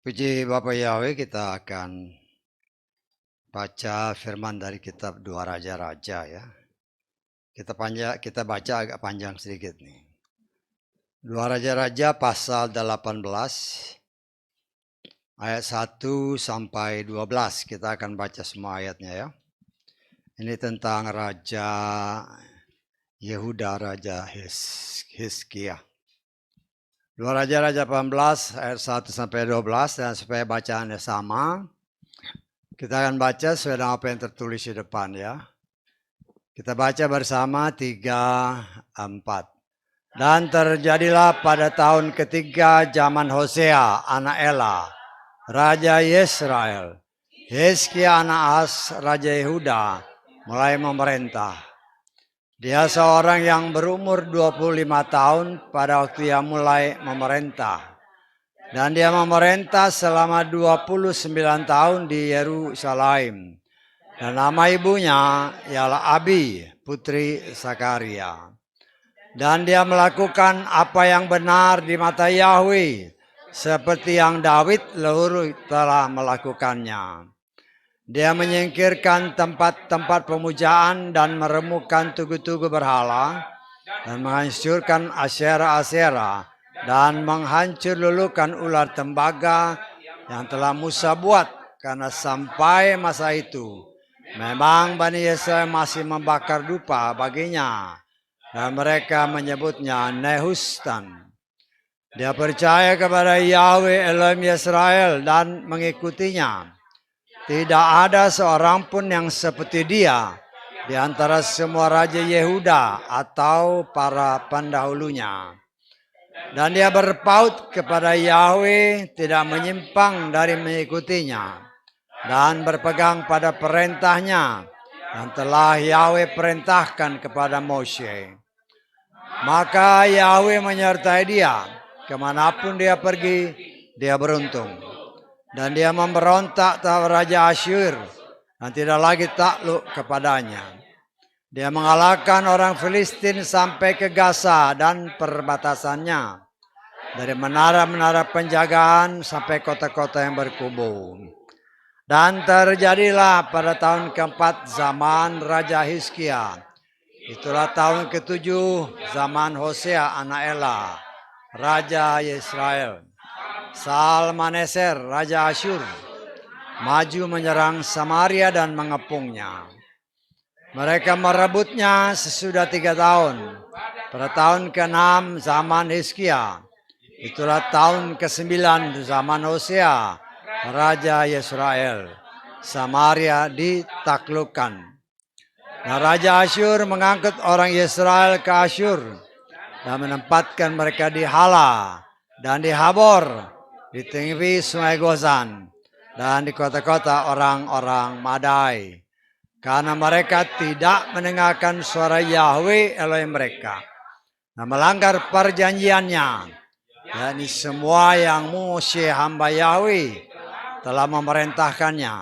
Puji Bapa Yahweh, kita akan baca firman dari kitab Dua Raja-Raja ya. Kita baca agak panjang sedikit nih. Dua Raja-Raja pasal 18 ayat 1 sampai 12. Kita akan baca semua ayatnya ya. Ini tentang Raja Yehuda, Raja Hizkia. Dua Raja-Raja 18 ayat 1 sampai 12, dan supaya bacaannya sama, kita akan baca sesuai dengan apa yang tertulis di depan ya. Kita baca bersama 3, 4. Dan terjadilah pada tahun ketiga zaman Hosea anak Ela, Raja Yesrael, Hizkia anak As, Raja Yehuda, mulai memerintah. Dia seorang yang berumur 25 tahun pada waktu ia mulai memerintah. Dan dia memerintah selama 29 tahun di Yerusalem. Dan nama ibunya ialah Abi, putri Sakaria. Dan dia melakukan apa yang benar di mata Yahweh, seperti yang Daud leluhur telah melakukannya. Dia menyingkirkan tempat-tempat pemujaan dan meremukkan tugu-tugu berhala, dan menghancurkan asyera-asyera, dan menghancur lulukan ular tembaga yang telah Musa buat, karena sampai masa itu memang Bani Israel masih membakar dupa baginya, dan mereka menyebutnya Nehustan. Dia percaya kepada Yahweh Elohim Israel dan mengikutinya. Tidak ada seorang pun yang seperti dia di antara semua raja Yehuda atau para pendahulunya. Dan dia berpaut kepada Yahweh, tidak menyimpang dari mengikutinya, dan berpegang pada perintahnya yang telah Yahweh perintahkan kepada Moshe. Maka Yahweh menyertai dia, kemanapun dia pergi, dia beruntung. Dan dia memberontak terhadap Raja Asyur dan tidak lagi takluk kepadanya. Dia mengalahkan orang Filistin sampai ke Gaza dan perbatasannya, dari menara-menara penjagaan sampai kota-kota yang berkubu. Dan terjadilah pada tahun keempat zaman Raja Hizkia, itulah tahun ketujuh zaman Hosea anak Ela, Raja Israel, Salmaneser, Raja Asyur, maju menyerang Samaria dan mengepungnya. Mereka merebutnya sesudah 3 tahun. Pada tahun ke-6 zaman Hizkia, itulah tahun ke-9 zaman Hosea, Raja Israel, Samaria ditaklukkan. Nah, Raja Asyur mengangkut orang Israel ke Asyur dan menempatkan mereka di Hala dan di Habor, di tepi sungai Gozan, dan di kota-kota orang-orang Madai, karena mereka tidak mendengarkan suara Yahweh Elohim mereka, dan melanggar perjanjiannya, yakni semua yang Moshe hamba Yahweh telah memerintahkannya.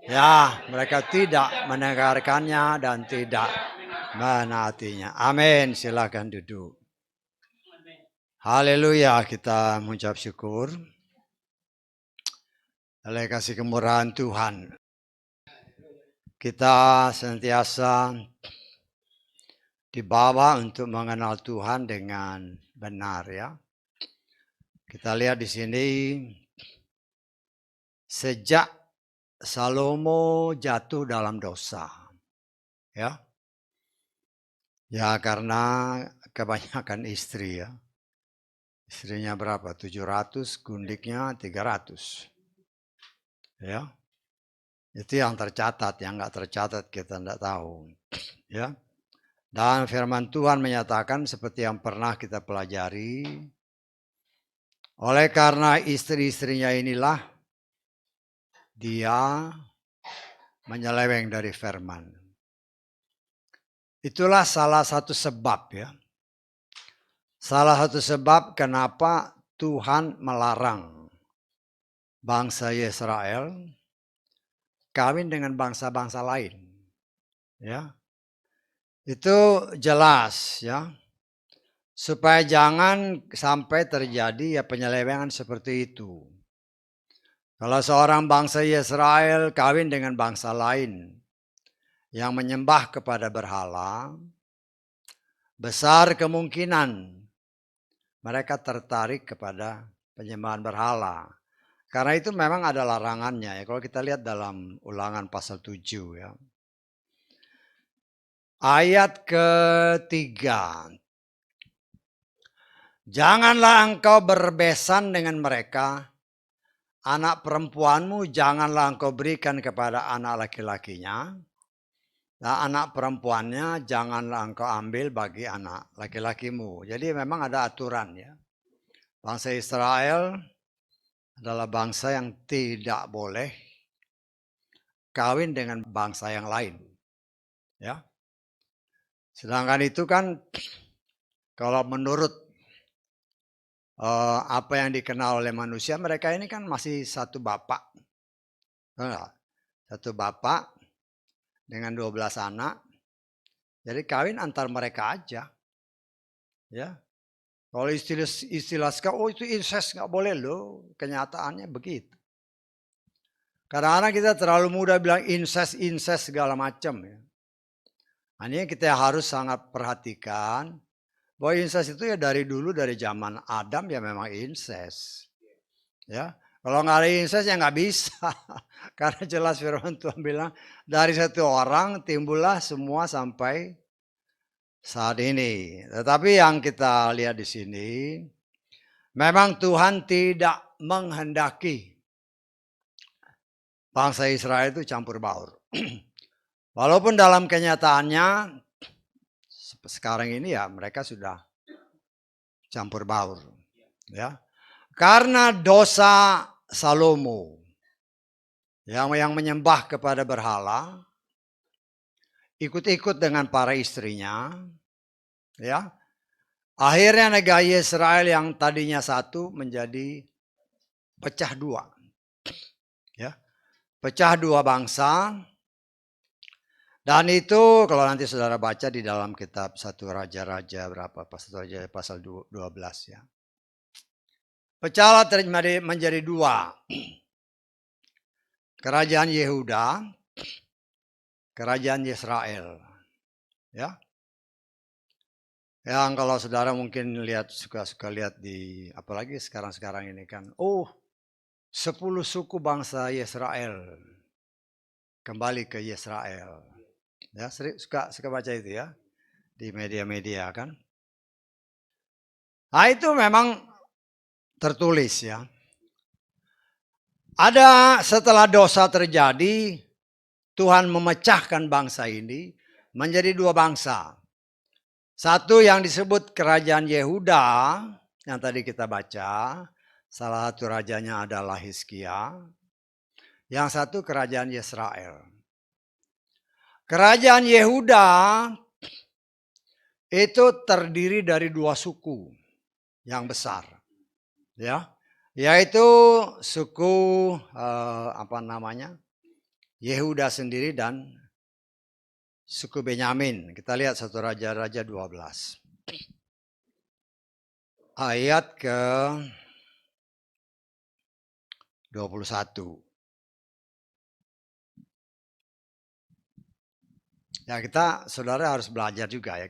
Ya, mereka tidak mendengarkannya dan tidak menaatinya. Amin. Silakan duduk. Haleluya, kita mengucap syukur oleh kasih kemurahan Tuhan. Kita senantiasa dibawa untuk mengenal Tuhan dengan benar ya. Kita lihat di sini, sejak Salomo jatuh dalam dosa. Ya. Ya, karena kebanyakan istri ya. Istrinya berapa? 700, gundiknya 300. Ya. Itu yang tercatat, yang nggak tercatat kita tidak tahu. Ya. Dan firman Tuhan menyatakan seperti yang pernah kita pelajari, oleh karena istri-istrinya inilah dia menyeleweng dari firman. Itulah salah satu sebab ya. Salah satu sebab kenapa Tuhan melarang bangsa Israel kawin dengan bangsa-bangsa lain. Ya. Itu jelas ya. supaya jangan sampai terjadi ya penyelewengan seperti itu. Kalau seorang bangsa Israel kawin dengan bangsa lain yang menyembah kepada berhala, besar kemungkinan mereka tertarik kepada penyembahan berhala. Karena itu memang ada larangannya ya. Kalau kita lihat dalam Ulangan pasal 7 ya. Ayat ketiga. Janganlah engkau berbesan dengan mereka. Anak perempuanmu janganlah engkau berikan kepada anak laki-lakinya. Nah, anak perempuannya janganlah engkau ambil bagi anak laki-lakimu. Jadi memang ada aturan ya. Bangsa Israel adalah bangsa yang tidak boleh kawin dengan bangsa yang lain. Ya. Sedangkan itu kan kalau menurut apa yang dikenal oleh manusia, mereka ini kan masih satu bapak. Satu bapak dengan 12 anak. Jadi kawin antar mereka aja. Ya. Kalau istilah sekarang, oh itu incest nggak boleh loh. Kenyataannya begitu. Kadang-kadang kita terlalu mudah bilang incest segala macam. Ya. Ini kita harus sangat perhatikan bahwa incest itu ya dari dulu, dari zaman Adam ya memang incest. Ya, kalau nggak ada incest ya nggak bisa. Karena jelas firman Tuhan bilang dari satu orang timbullah semua sampai saat ini. Tetapi yang kita lihat di sini, memang Tuhan tidak menghendaki bangsa Israel itu campur baur. Walaupun dalam kenyataannya sekarang ini ya mereka sudah campur baur. Ya. Karena dosa Salomo yang menyembah kepada berhala, ikut-ikut dengan para istrinya, ya. Akhirnya negara Israel yang tadinya satu menjadi pecah dua. Ya. Pecah dua bangsa. Dan itu kalau nanti saudara baca di dalam kitab 1 Raja-Raja berapa? Pasal 12 ya. Pecahlah menjadi dua. Kerajaan Yehuda, kerajaan Israel. Ya. Yang kalau saudara mungkin lihat suka lihat di apalagi sekarang ini kan. Oh, 10 suku bangsa Israel kembali ke Israel. Ya, suka baca itu ya di media-media kan. Nah, itu memang tertulis ya. Ada setelah dosa terjadi, Tuhan memecahkan bangsa ini menjadi dua bangsa. Satu yang disebut kerajaan Yehuda, yang tadi kita baca, salah satu rajanya adalah Hizkia. Yang satu kerajaan Israel. Kerajaan Yehuda itu terdiri dari dua suku yang besar. Ya. Yaitu suku Yehuda sendiri dan suku Benyamin. Kita lihat 1 Raja-Raja 12. Ayat ke 21. Ya saudara harus belajar juga ya.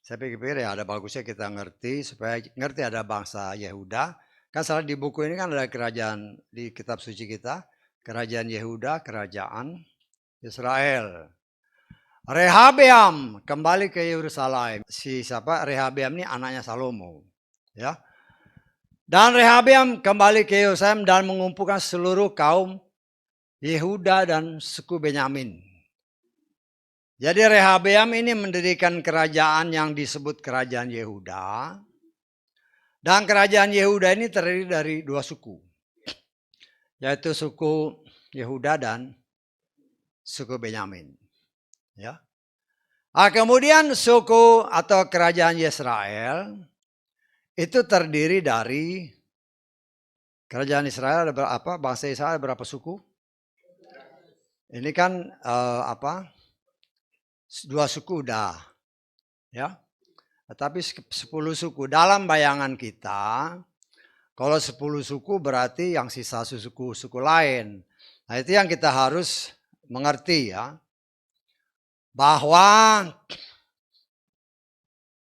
Saya pikir ya ada bagusnya kita ngerti supaya ngerti ada bangsa Yehuda. Kan salah di buku ini kan ada kerajaan di kitab suci kita. Kerajaan Yehuda, kerajaan Israel. Rehabeam kembali ke Yerusalem. Rehabeam ini anaknya Salomo. Ya. Dan Rehabeam kembali ke Yerusalem dan mengumpulkan seluruh kaum Yehuda dan suku Benyamin. Jadi Rehabeam ini mendirikan kerajaan yang disebut kerajaan Yehuda. Dan kerajaan Yehuda ini terdiri dari dua suku. Yaitu suku Yehuda dan suku Benyamin. Ya. Kemudian suku atau kerajaan Israel itu terdiri dari kerajaan Israel ada berapa? Bangsa Israel ada berapa suku? Ini kan dua suku udah. Ya. Tetapi 10 suku dalam bayangan kita, kalau 10 suku berarti yang sisa suku-suku lain. Nah itu yang kita harus mengerti ya. Bahwa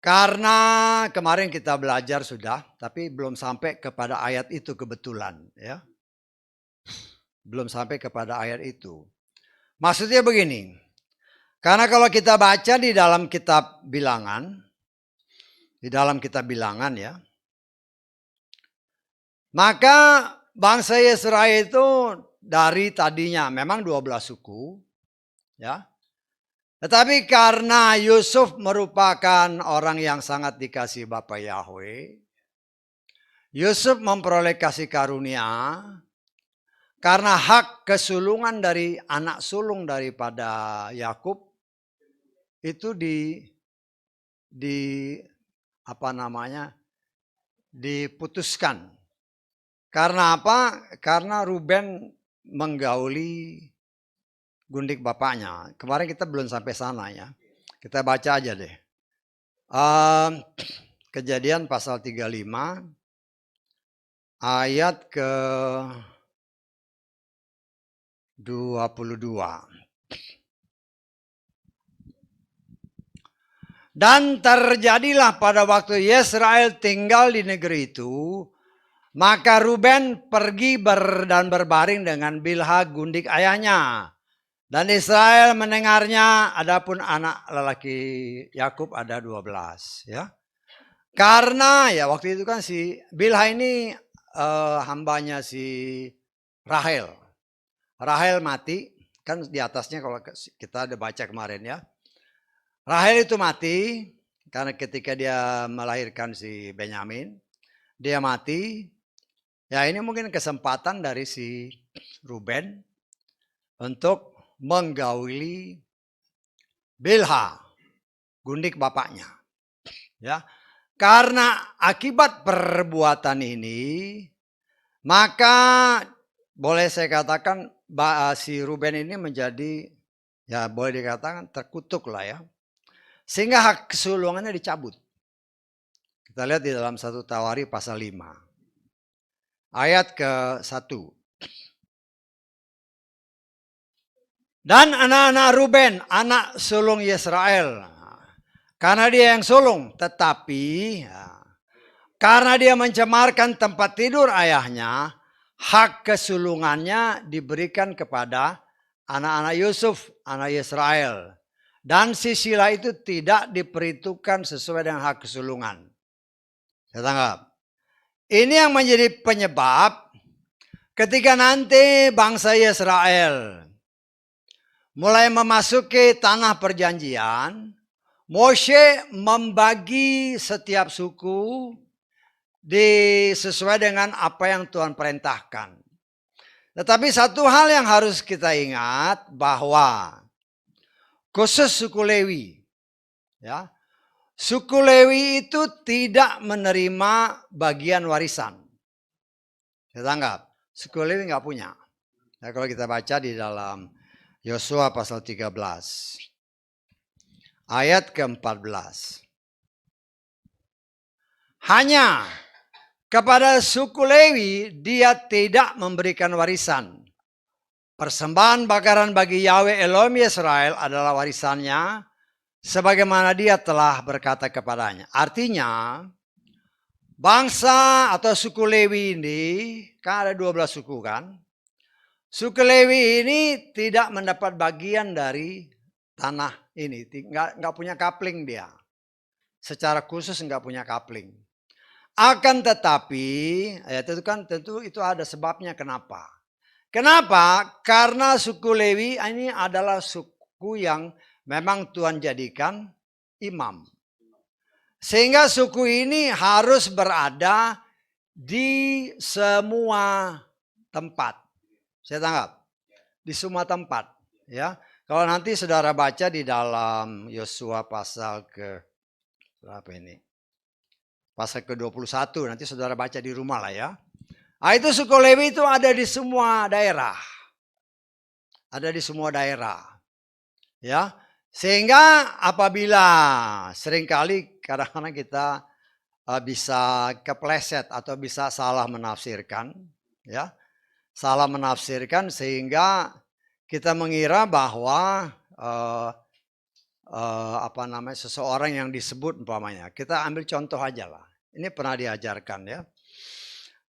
karena kemarin kita belajar sudah, tapi belum sampai kepada ayat itu kebetulan ya. Belum sampai kepada ayat itu. Maksudnya begini, karena kalau kita baca di dalam kitab bilangan, ya, maka bangsa Israel itu dari tadinya memang 12 suku, ya. Tetapi karena Yusuf merupakan orang yang sangat dikasihi Bapa Yahweh, Yusuf memperoleh kasih karunia karena hak kesulungan dari anak sulung daripada Yakub itu diputuskan. Karena apa? Karena Ruben menggauli gundik bapaknya. Kemarin kita belum sampai sana ya. Kita baca aja deh. Kejadian pasal 35 ayat ke 22. Dan terjadilah pada waktu Yesrael tinggal di negeri itu, maka Ruben pergi dan berbaring dengan Bilha gundik ayahnya. Dan Israel mendengarnya, adapun anak lelaki Yakub ada 12 ya. Karena ya waktu itu kan si Bilha ini hambanya si Rahel. Rahel mati, kan di atasnya kalau kita ada baca kemarin ya. Rahel itu mati karena ketika dia melahirkan si Benyamin, dia mati. Ya ini mungkin kesempatan dari si Ruben untuk menggauli Bilha, gundik bapaknya. Ya, karena akibat perbuatan ini, maka boleh saya katakan si Ruben ini menjadi, ya boleh dikatakan terkutuk lah ya. Sehingga hak kesulungannya dicabut. Kita lihat di dalam 1 Tawari pasal 5. Ayat ke-1. Dan anak-anak Ruben, anak sulung Yesrael. Karena dia yang sulung, tetapi karena dia mencemarkan tempat tidur ayahnya, hak kesulungannya diberikan kepada anak-anak Yusuf, anak Yesrael. Dan si Sila itu tidak diperhitungkan sesuai dengan hak kesulungan. Saya tanggap. Ini yang menjadi penyebab ketika nanti bangsa Israel mulai memasuki tanah perjanjian, Moshe membagi setiap suku sesuai dengan apa yang Tuhan perintahkan. Tetapi satu hal yang harus kita ingat bahwa khusus suku Lewi, ya, suku Lewi itu tidak menerima bagian warisan. Saya tanggap, suku Lewi nggak punya. Ya, kalau kita baca di dalam Yosua pasal 13, ayat ke-14. Hanya kepada suku Lewi dia tidak memberikan warisan. Persembahan bakaran bagi Yahweh Elohim Israel adalah warisannya, sebagaimana dia telah berkata kepadanya. Artinya, bangsa atau suku Lewi ini, kan ada 12 suku kan. Suku Lewi ini tidak mendapat bagian dari tanah ini. Nggak punya kapling dia. Secara khusus nggak punya kapling. Akan tetapi, ya tentu itu ada sebabnya kenapa. Kenapa? Karena suku Lewi ini adalah suku yang memang Tuhan jadikan imam. Sehingga suku ini harus berada di semua tempat. Saya tanggap. Di semua tempat. Ya. Kalau nanti saudara baca di dalam Yosua pasal berapa ini? Pasal ke-21, nanti saudara baca di rumah lah ya. Nah, itu suku Lewi itu ada di semua daerah. Ada di semua daerah. Ya. Sehingga apabila seringkali kadang-kadang kita bisa kepleset atau bisa salah menafsirkan, ya, salah menafsirkan sehingga kita mengira bahwa seseorang yang disebut umpamanya. Kita ambil contoh aja lah. Ini pernah diajarkan ya.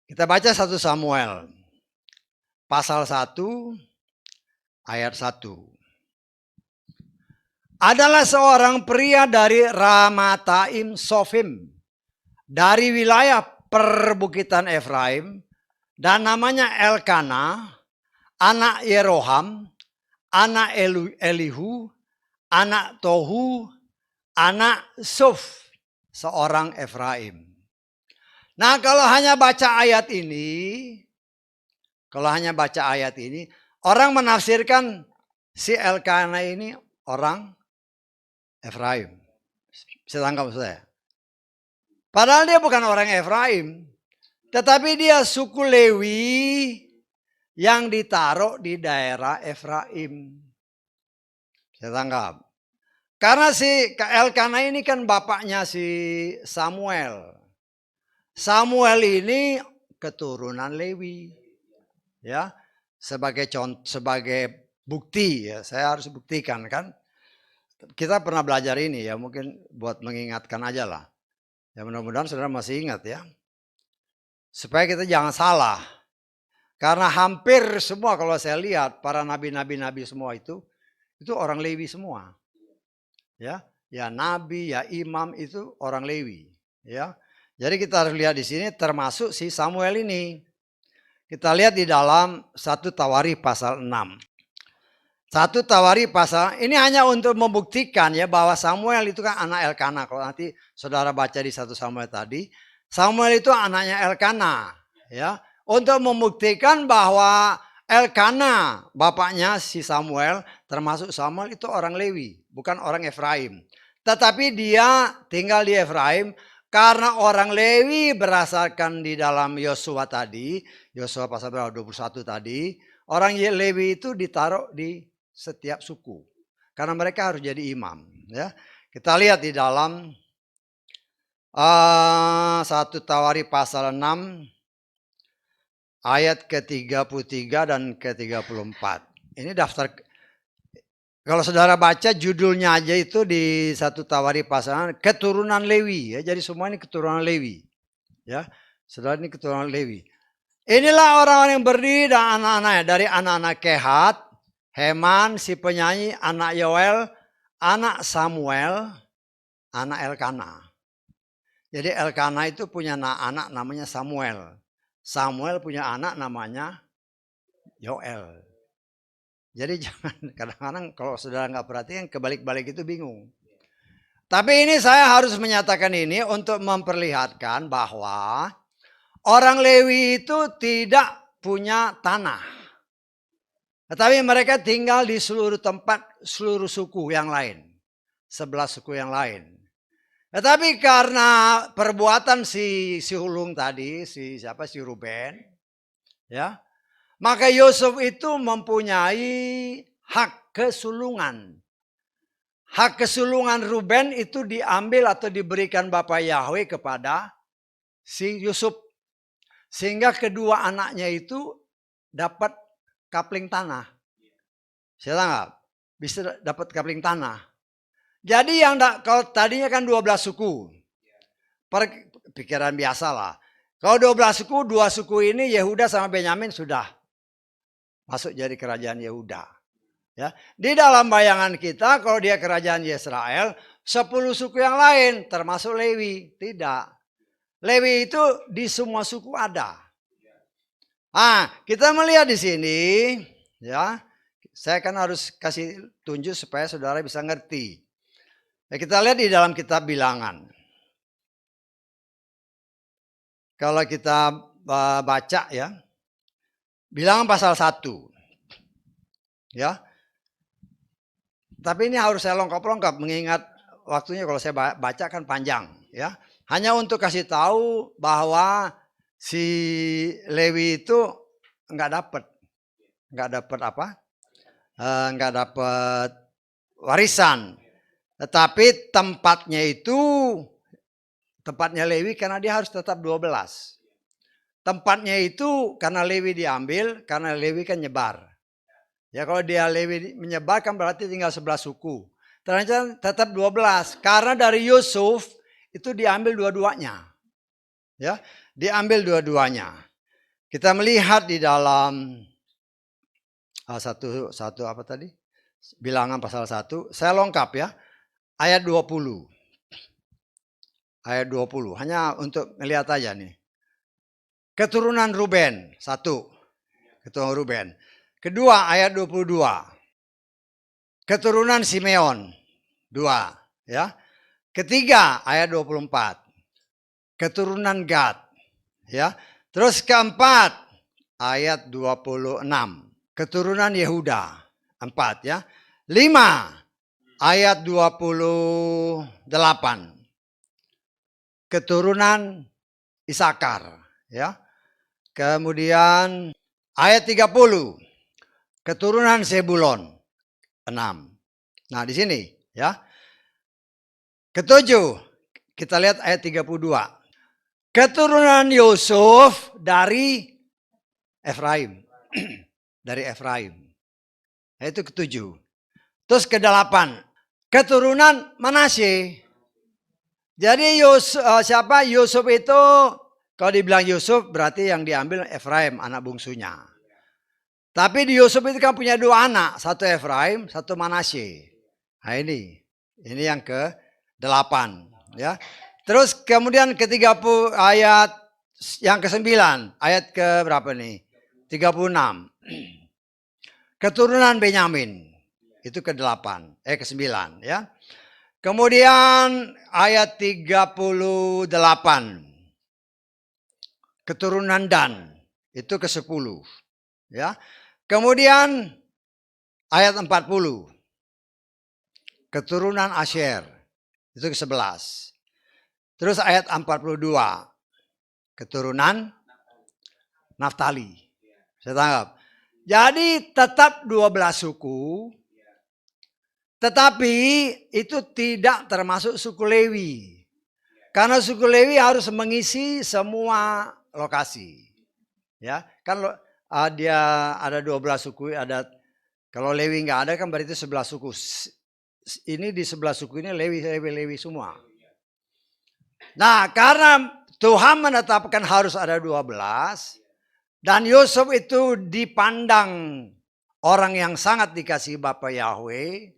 Kita baca 1 Samuel pasal 1 ayat 1. Adalah seorang pria dari Ramataim Sofim, dari wilayah perbukitan Efraim, dan namanya Elkana, anak Yeroham, anak Elihu, anak Tohu, anak Suf, seorang Efraim. Nah, kalau hanya baca ayat ini, orang menafsirkan si Elkana ini orang Efraim. Bisa tangkap saya? Padahal dia bukan orang Efraim, tetapi dia suku Lewi yang ditaruh di daerah Efraim. Saya tangkap. Karena si Elkana ini kan bapaknya si Samuel. Samuel ini keturunan Lewi. Ya, sebagai bukti ya, saya harus buktikan kan. Kita pernah belajar ini ya, mungkin buat mengingatkan aja lah. Ya mudah-mudahan saudara masih ingat ya. Supaya kita jangan salah. Karena hampir semua kalau saya lihat para nabi-nabi semua itu orang Lewi semua. Ya nabi, ya imam itu orang Lewi, ya. Jadi kita harus lihat di sini termasuk si Samuel ini. Kita lihat di dalam 1 Tawarikh pasal 6. 1 Tawarikh pasal ini hanya untuk membuktikan ya bahwa Samuel itu kan anak Elkana. Kalau nanti saudara baca di 1 Samuel tadi, Samuel itu anaknya Elkana, ya. Untuk membuktikan bahwa Elkana, bapaknya si Samuel, termasuk Samuel itu orang Lewi, bukan orang Efraim. Tetapi dia tinggal di Efraim karena orang Lewi berdasarkan di dalam Yosua tadi, Yosua pasal 21 tadi, orang Lewi itu ditaruh di setiap suku. Karena mereka harus jadi imam. Ya. Kita lihat di dalam 1 Tawarikh pasal 6 ayat ke-33 dan ke-34. Ini daftar, kalau saudara baca judulnya aja itu di 1 Tawarikh pasal keturunan Lewi ya. Jadi semua ini keturunan Lewi. Ya. Saudara ini keturunan Lewi. Inilah orang-orang yang berdiri dan anak-anaknya dari anak-anak Kehat, Heman si penyanyi, anak Yoel, anak Samuel, anak Elkana. Jadi Elkana itu punya anak namanya Samuel. Samuel punya anak namanya Yoel. Jadi jangan kadang-kadang kalau saudara nggak perhatikan kebalik-balik itu bingung. Tapi ini saya harus menyatakan ini untuk memperlihatkan bahwa orang Lewi itu tidak punya tanah. Tetapi mereka tinggal di seluruh tempat, seluruh suku yang lain. 11 suku yang lain. Tetapi karena perbuatan si Hulung tadi, si Ruben, ya, maka Yusuf itu mempunyai hak kesulungan. Hak kesulungan Ruben itu diambil atau diberikan Bapa Yahweh kepada si Yusuf. Sehingga kedua anaknya itu dapat kapling tanah. Saya tangkap, bisa dapat kapling tanah. Jadi yang kalau tadinya kan 12 suku. Pikiran biasa lah. Kalau 12 suku, 2 suku ini Yehuda sama Benyamin sudah masuk jadi kerajaan Yehuda. Ya. Di dalam bayangan kita kalau dia kerajaan Israel, 10 suku yang lain termasuk Lewi. Tidak. Lewi itu di semua suku ada. Kita melihat di sini, ya. Saya kan harus kasih tunjuk supaya saudara bisa ngerti. Ya, kita lihat di dalam kitab Bilangan. Kalau kita baca ya, Bilangan pasal 1. Ya. Tapi ini harus saya lengkap-lengkap mengingat waktunya kalau saya baca kan panjang ya. Hanya untuk kasih tahu bahwa si Lewi itu nggak dapat apa? Nggak dapat warisan. Tetapi tempatnya Lewi karena dia harus tetap 12. Tempatnya itu karena Lewi diambil, karena Lewi kan nyebar. Ya kalau dia Lewi menyebar kan berarti tinggal 11 suku. Ternyata tetap 12. Karena dari Yusuf itu diambil dua-duanya. Ya, diambil dua-duanya. Kita melihat di dalam satu apa tadi? Bilangan pasal 1. Saya lengkap ya. Ayat 20. Ayat 20. Hanya untuk melihat aja nih. Keturunan Ruben, 1. Keturunan Ruben. Kedua, ayat 22. Keturunan Simeon, 2. Ya. Ketiga, ayat 24. Keturunan Gad. Ya. Terus keempat, ayat 26. Keturunan Yehuda, 4 ya. 5, ayat 28. Keturunan Isakar, ya. Kemudian ayat 30. Keturunan Zebulon, 6. Nah, di sini ya. Ketujuh, kita lihat ayat 32. Keturunan Yusuf dari Efraim. Dari Efraim. Itu ketujuh. Terus ke-8. Keturunan Manasye. Jadi Yusuf itu, kalau dibilang Yusuf berarti yang diambil Efraim, anak bungsunya. Tapi di Yusuf itu kan punya 2 anak, satu Efraim, satu Manasye. Nah ini yang ke-8 ya. Terus kemudian ke-30 ayat yang ke-9, ayat ke berapa nih? 36. Keturunan Benyamin. Itu ke-8, ke-9 ya. Kemudian ayat 38. Keturunan Dan. Itu ke-10 ya. Kemudian ayat 40. Keturunan Asher. Itu ke-11. Terus ayat 42. Keturunan Naftali. Saya tangkap. Jadi tetap 12 suku. Tetapi itu tidak termasuk suku Lewi. Karena suku Lewi harus mengisi semua lokasi. Ya, kan dia ada 12 suku, kalau Lewi nggak ada kan berarti 11 suku. Ini di 11 suku ini Lewi semua. Nah, karena Tuhan menetapkan harus ada 12 dan Yusuf itu dipandang orang yang sangat dikasihi Bapa Yahweh.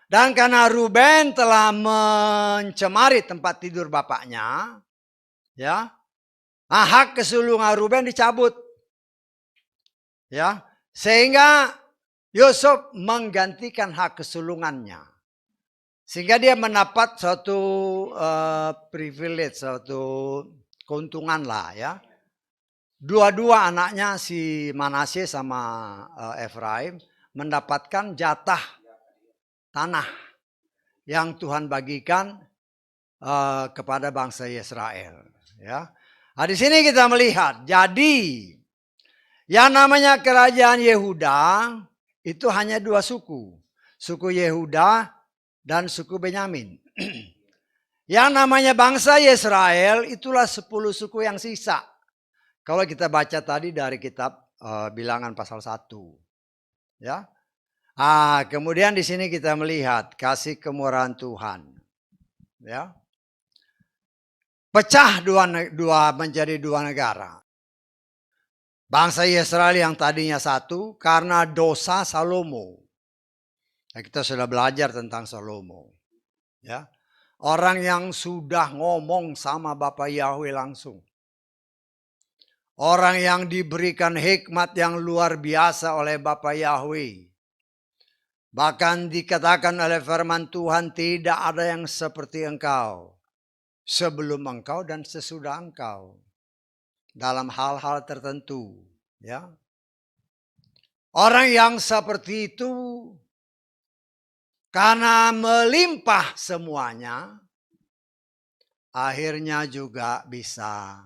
Dan karena Ruben telah mencemari tempat tidur bapaknya, ya, hak kesulungan Ruben dicabut, ya, sehingga Yusuf menggantikan hak kesulungannya, sehingga dia mendapat suatu privilege, suatu keuntungan lah, ya. Dua-dua anaknya si Manasye sama Efraim mendapatkan jatah tanah yang Tuhan bagikan kepada bangsa Israel. Ya, nah, di sini kita melihat, jadi yang namanya kerajaan Yehuda itu hanya 2 suku, suku Yehuda dan suku Benyamin. Yang namanya bangsa Israel itulah 10 suku yang sisa. Kalau kita baca tadi dari kitab Bilangan pasal 1, ya. Kemudian di sini kita melihat kasih kemurahan Tuhan. Ya. Pecah menjadi 2 negara. Bangsa Israel yang tadinya 1 karena dosa Salomo. Ya, kita sudah belajar tentang Salomo. Ya. Orang yang sudah ngomong sama Bapa Yahweh langsung. Orang yang diberikan hikmat yang luar biasa oleh Bapa Yahweh. Bahkan dikatakan oleh firman Tuhan, tidak ada yang seperti engkau. Sebelum engkau dan sesudah engkau. Dalam hal-hal tertentu. Ya. Orang yang seperti itu, karena melimpah semuanya, akhirnya juga bisa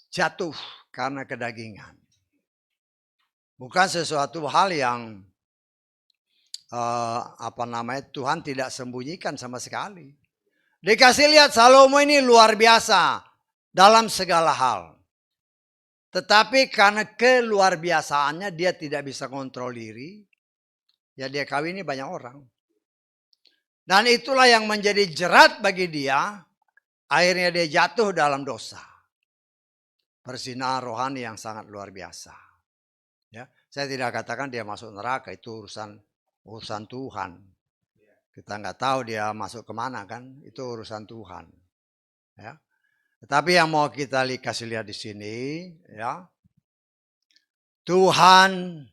jatuh karena kedagingan. Bukan sesuatu hal yang Tuhan tidak sembunyikan sama sekali. Dikasih lihat Salomo ini luar biasa dalam segala hal. Tetapi karena keluar biasaannya dia tidak bisa kontrol diri. Ya dia kawini banyak orang. Dan itulah yang menjadi jerat bagi dia. Akhirnya dia jatuh dalam dosa. Perzinahan rohani yang sangat luar biasa. Ya, saya tidak katakan dia masuk neraka, itu urusan Tuhan. Kita nggak tahu dia masuk kemana kan, itu urusan Tuhan. Ya. Tetapi yang mau kita kasih lihat di sini, ya, Tuhan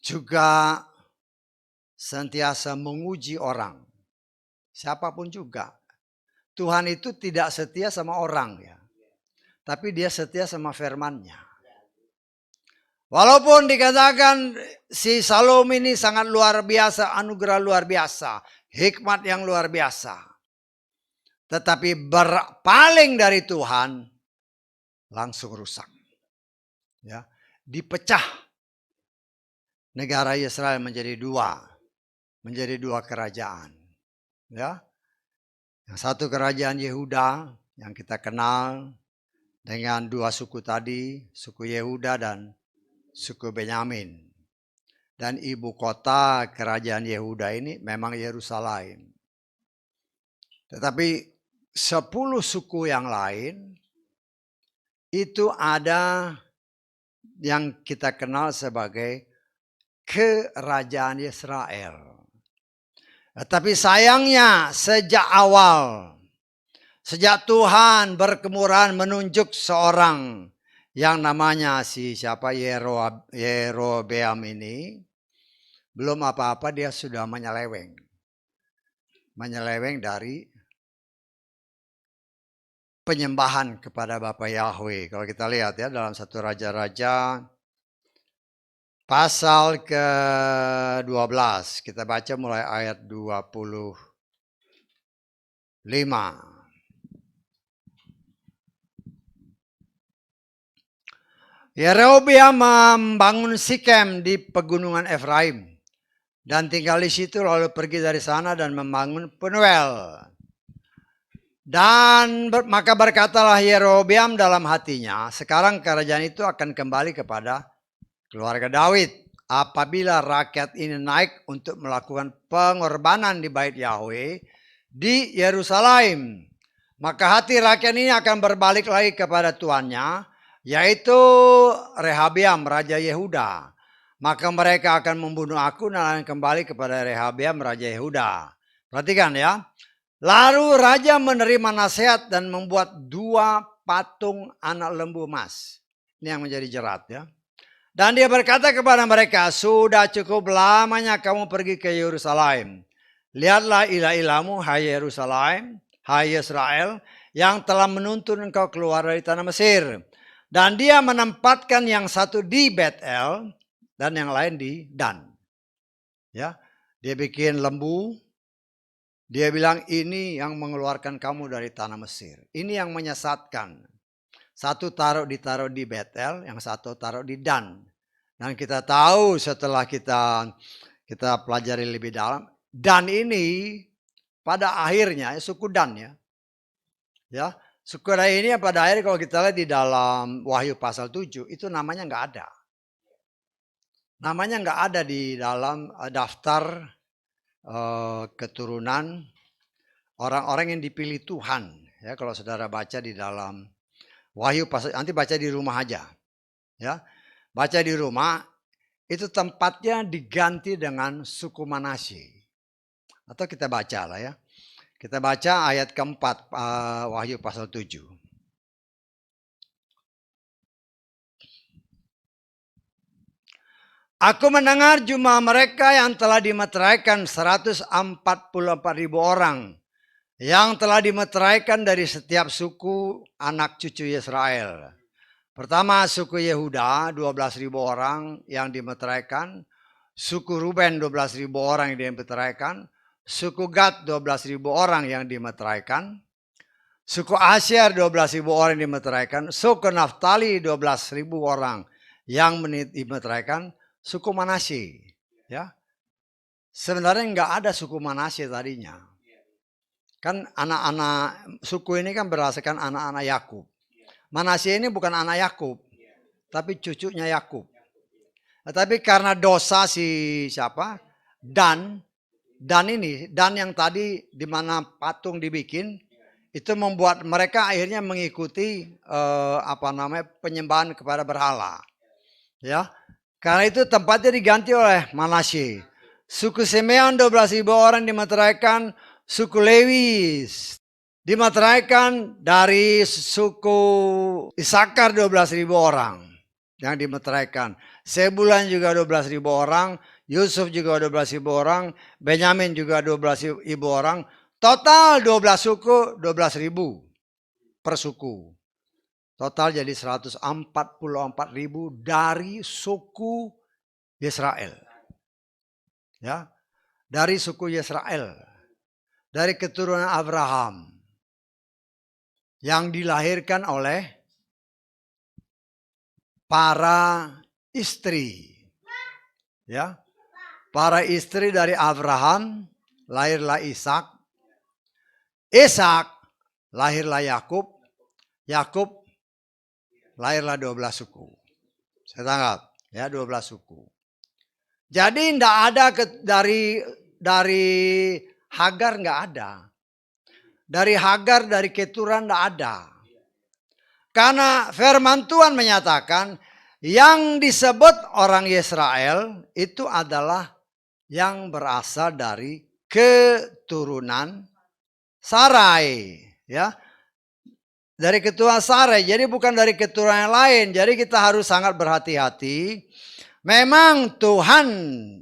juga senantiasa menguji orang, siapapun juga. Tuhan itu tidak setia sama orang ya, tapi dia setia sama firman-Nya. Walaupun dikatakan si Salomo ini sangat luar biasa, anugerah luar biasa, hikmat yang luar biasa. Tetapi berpaling dari Tuhan, langsung rusak. Ya, dipecah negara Israel menjadi dua kerajaan. Ya, yang satu kerajaan Yehuda yang kita kenal dengan dua suku tadi, suku Yehuda dan suku Benyamin. Dan ibu kota kerajaan Yehuda ini memang Yerusalem. Tetapi 10 suku yang lain itu ada yang kita kenal sebagai kerajaan Israel. Tetapi sayangnya sejak awal, sejak Tuhan berkemurahan menunjuk seorang yang namanya Yerobeam ini, belum apa-apa dia sudah menyeleweng. Menyeleweng dari penyembahan kepada Bapa Yahweh. Kalau kita lihat ya dalam 1 Raja-Raja pasal ke-12. Kita baca mulai ayat 25. Yerobeam membangun Sikem di pegunungan Efraim dan tinggal di situ, lalu pergi dari sana dan membangun Penuel. Dan maka berkatalah Yerobeam dalam hatinya, sekarang kerajaan itu akan kembali kepada keluarga Daud apabila rakyat ini naik untuk melakukan pengorbanan di bait Yahweh di Yerusalem. Maka hati rakyat ini akan berbalik lagi kepada tuannya, yaitu Rehabeam, Raja Yehuda. Maka mereka akan membunuh aku dan akan kembali kepada Rehabeam, Raja Yehuda. Perhatikan ya. Lalu raja menerima nasihat dan membuat 2 patung anak lembu emas. Ini yang menjadi jerat ya. Dan dia berkata kepada mereka, sudah cukup lamanya kamu pergi ke Yerusalem. Lihatlah ilah-ilahmu, hai Yerusalem, hai Israel, yang telah menuntun engkau keluar dari tanah Mesir. Dan dia menempatkan yang satu di Betel dan yang lain di Dan. Ya, dia bikin lembu. Dia bilang ini yang mengeluarkan kamu dari tanah Mesir. Ini yang menyesatkan. Satu ditaruh di Betel, yang satu taruh di Dan. Dan kita tahu setelah kita pelajari lebih dalam, Dan ini pada akhirnya suku Dan ya. Ya, suku Dan ini pada akhirnya kalau kita lihat di dalam Wahyu pasal 7 itu namanya nggak ada. Namanya nggak ada di dalam daftar keturunan orang-orang yang dipilih Tuhan. Ya, kalau saudara baca di dalam Wahyu pasal, nanti baca di rumah aja. Ya, baca di rumah, itu tempatnya diganti dengan suku Manasye. Atau kita baca lah ya. Kita baca ayat keempat Wahyu pasal 7. Aku mendengar jumlah mereka yang telah dimeteraikan 144.000 orang. Yang telah dimeteraikan dari setiap suku anak cucu Israel. Pertama suku Yehuda 12.000 orang yang dimeteraikan. Suku Ruben 12.000 orang yang dimeteraikan. Suku Gad 12.000 orang yang dimeteraikan. Suku Asyar 12.000 orang yang dimeteraikan. Suku Naftali 12.000 orang yang dimeteraikan. Suku Manasye, ya. Sebenarnya nggak ada suku Manasye tadinya. Kan anak-anak suku ini kan berdasarkan anak-anak Yakub. Manasye ini bukan anak Yakub, tapi cucunya Yakub. Tetapi karena dosa si siapa? Dan yang tadi di mana patung dibikin, itu membuat mereka akhirnya mengikuti penyembahan kepada berhala. Ya. Karena itu tempatnya diganti oleh Manasye. Suku Simeon 12.000 orang dimeteraikan, suku Lewi dimeteraikan dari suku Isakar 12.000 orang yang dimeteraikan. Sebulan juga 12.000 orang, Yusuf juga 12.000 orang, Benyamin juga 12.000 orang. Total 12 suku 12.000 per suku. Total jadi 144.000 dari suku Israel. Ya, dari suku Israel, dari keturunan Abraham yang dilahirkan oleh para istri. Ya, para istri dari Abraham, lahirlah Ishak. Ishak lahirlah Yakub. Yakub lahirlah 12 suku. Saya tangkap, ya 12 suku. Jadi tidak ada dari Hagar nggak ada. Dari Hagar, dari keturunan tidak ada. Karena firman Tuhan menyatakan yang disebut orang Israel itu adalah yang berasal dari keturunan Sarai, ya. Dari keturunan Sarai, jadi bukan dari keturunan yang lain. Jadi kita harus sangat berhati-hati. Memang Tuhan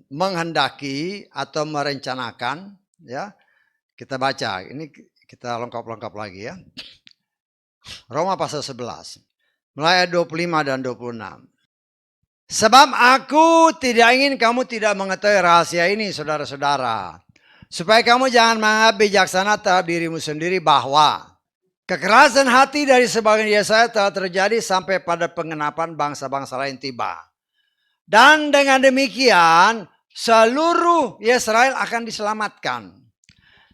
menghendaki atau merencanakan, ya. Kita baca, ini kita lengkap-lengkap lagi ya. Roma pasal 11, mulai ayat 25 dan 26. Sebab aku tidak ingin kamu tidak mengetahui rahasia ini, saudara-saudara. Supaya kamu jangan menganggap bijaksana terhadap dirimu sendiri bahwa kekerasan hati dari sebagian Yesaya telah terjadi sampai pada pengenapan bangsa-bangsa lain tiba. Dan dengan demikian seluruh Israel akan diselamatkan.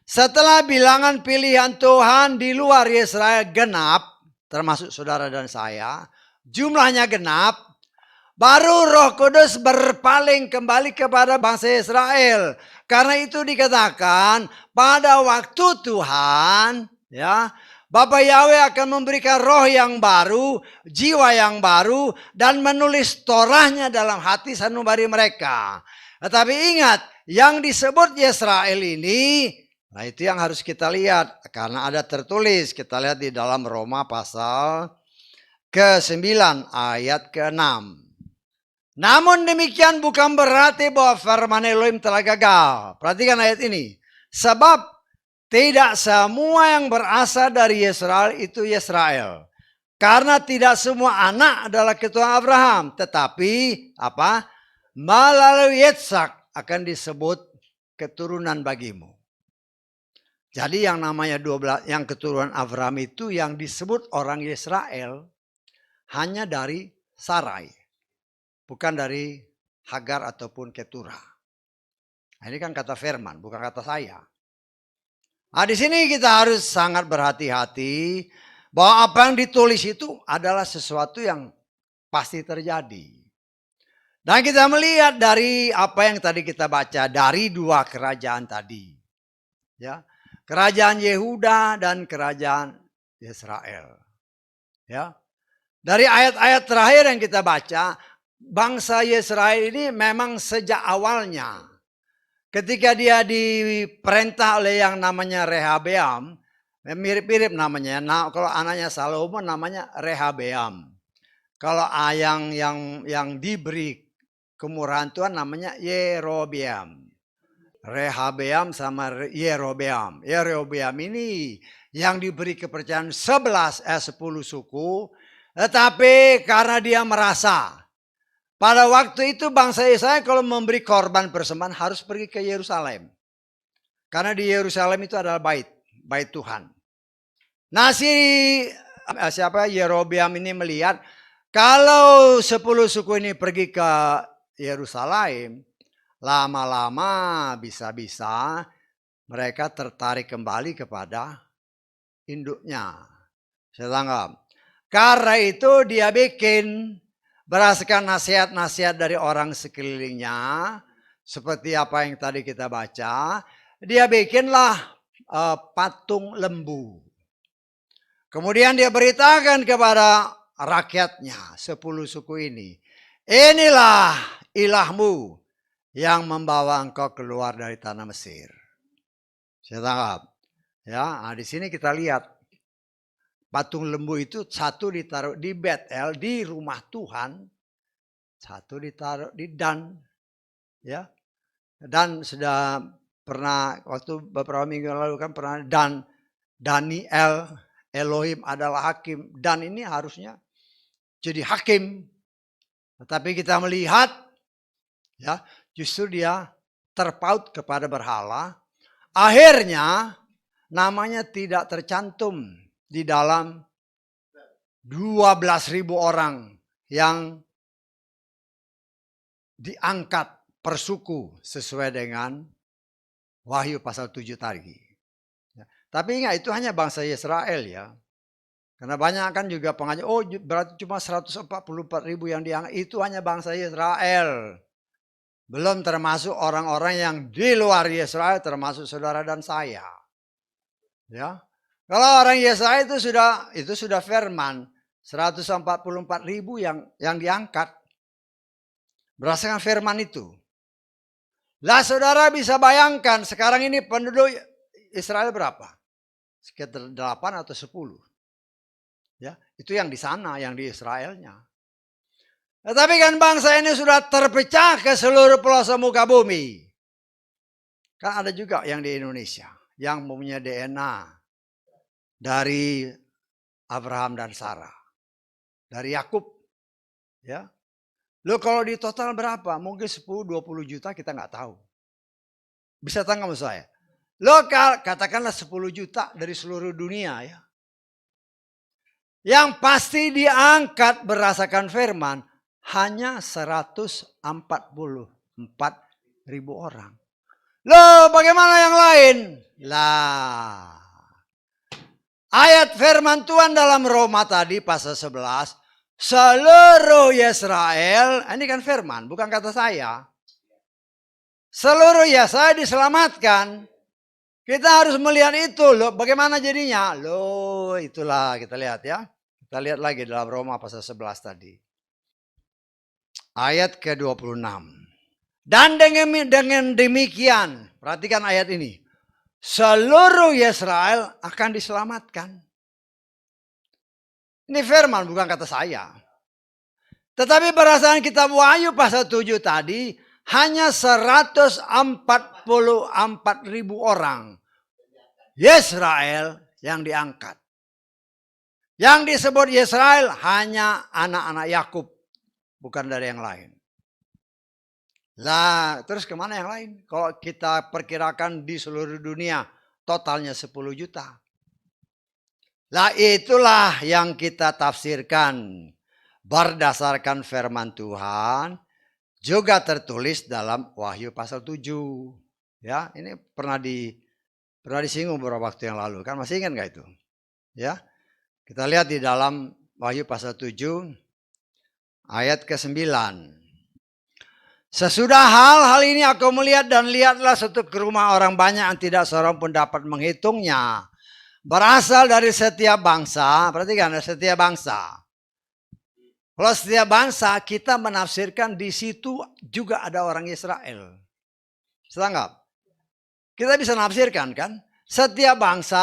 Setelah bilangan pilihan Tuhan di luar Israel genap, termasuk saudara dan saya, jumlahnya genap, baru Roh Kudus berpaling kembali kepada bangsa Israel. Karena itu dikatakan pada waktu Tuhan, ya, Bapa Yahweh akan memberikan roh yang baru, jiwa yang baru, dan menulis Torahnya dalam hati sanubari mereka. Tetapi ingat, yang disebut Israel ini, nah itu yang harus kita lihat. Karena ada tertulis, kita lihat di dalam Roma pasal ke-9 ayat ke-6. Namun demikian bukan berarti bahwa firman Elohim telah gagal. Perhatikan ayat ini. Sebab tidak semua yang berasal dari Israel itu Israel. Karena tidak semua anak adalah keturunan Abraham. Tetapi apa? Melalui Yitzhak akan disebut keturunan bagimu. Jadi yang namanya 12, yang keturunan Abraham itu yang disebut orang Israel hanya dari Sarai. Bukan dari Hagar ataupun Keturah. Nah, ini kan kata firman, bukan kata saya. Nah, di sini kita harus sangat berhati-hati bahwa apa yang ditulis itu adalah sesuatu yang pasti terjadi. Dan kita melihat dari apa yang tadi kita baca dari dua kerajaan tadi. Ya, kerajaan Yehuda dan kerajaan Israel. Ya. Dari ayat-ayat terakhir yang kita baca, bangsa Israel ini memang sejak awalnya ketika dia diperintah oleh yang namanya Rehabeam, mirip-mirip namanya. Nah, kalau anaknya Salomo namanya Rehabeam. Kalau yang diberi kemurahan Tuhan namanya Yerobeam. Rehabeam sama Yerobeam. Yerobeam ini yang diberi kepercayaan 10 suku, tetapi karena dia merasa pada waktu itu bangsa Israel kalau memberi korban persembahan harus pergi ke Yerusalem. Karena di Yerusalem itu adalah bait Tuhan. Nah Yerobeam ini melihat kalau 10 suku ini pergi ke Yerusalem, lama-lama bisa-bisa mereka tertarik kembali kepada induknya. Saya tanggap. Karena itu dia bikin berdasarkan nasihat-nasihat dari orang sekelilingnya, seperti apa yang tadi kita baca, dia bikinlah patung lembu. Kemudian dia beritakan kepada rakyatnya, 10 suku ini, inilah ilahmu yang membawa engkau keluar dari tanah Mesir. Saya tangkap. Ya, di sini kita lihat patung lembu itu satu ditaruh di Betel, di rumah Tuhan, satu ditaruh di Dan, ya. Dan sudah pernah waktu beberapa minggu lalu kan pernah Dan, Daniel, Elohim adalah hakim. Dan ini harusnya jadi hakim. Tetapi kita melihat, ya, justru dia terpaut kepada berhala. Akhirnya namanya tidak tercantum di dalam 12.000 orang yang diangkat per suku sesuai dengan Wahyu pasal 7 tadi. Tapi ingat itu hanya bangsa Israel ya. Karena banyak kan juga pengajar, oh berarti cuma 144.000 yang diangkat. Itu hanya bangsa Israel. Belum termasuk orang-orang yang di luar Israel, termasuk saudara dan saya. Ya, kalau orang Yesaya itu sudah firman 144.000 yang diangkat berdasarkan firman itu. Lah saudara bisa bayangkan sekarang ini penduduk Israel berapa? Sekitar 8 atau 10. Ya, itu yang di sana, yang di Israelnya. Tetapi kan bangsa ini sudah terpecah ke seluruh pelosok muka bumi. Kan ada juga yang di Indonesia yang mempunyai DNA dari Abraham dan Sarah, dari Yakub, ya. Lo kalau di total berapa? Mungkin 10-20 juta kita nggak tahu. Bisa tangkap saya. Lo katakanlah 10 juta dari seluruh dunia ya. Yang pasti diangkat berdasarkan firman hanya 144.000 orang. Loh bagaimana yang lain? Lah. Ayat firman Tuhan dalam Roma tadi pasal 11. Seluruh Israel, ini kan firman bukan kata saya. Seluruh Israel diselamatkan. Kita harus melihat itu loh. Bagaimana jadinya? Loh itulah kita lihat ya. Kita lihat lagi dalam Roma pasal 11 tadi. Ayat ke-26. Dan dengan demikian, perhatikan ayat ini. Seluruh Israel akan diselamatkan. Ini firman bukan kata saya. Tetapi berdasarkan kitab Wahyu pasal 7 tadi, hanya 144.000 orang Israel yang diangkat. Yang disebut Israel hanya anak-anak Yakub, bukan dari yang lain. Lah, terus kemana yang lain? Kalau kita perkirakan di seluruh dunia, totalnya 10 juta. Lah itulah yang kita tafsirkan berdasarkan firman Tuhan, juga tertulis dalam Wahyu pasal 7. Ya, ini pernah disinggung beberapa waktu yang lalu, kan masih ingat nggak itu? Ya, kita lihat di dalam Wahyu pasal 7, ayat ke-9. Sesudah hal ini aku melihat dan lihatlah suatu rumah orang banyak yang tidak seorang pun dapat menghitungnya. Berasal dari setiap bangsa, perhatikan setiap bangsa. Kalau setiap bangsa kita menafsirkan di situ juga ada orang Israel. Setanggap? Kita bisa nafsirkan kan? Setiap bangsa,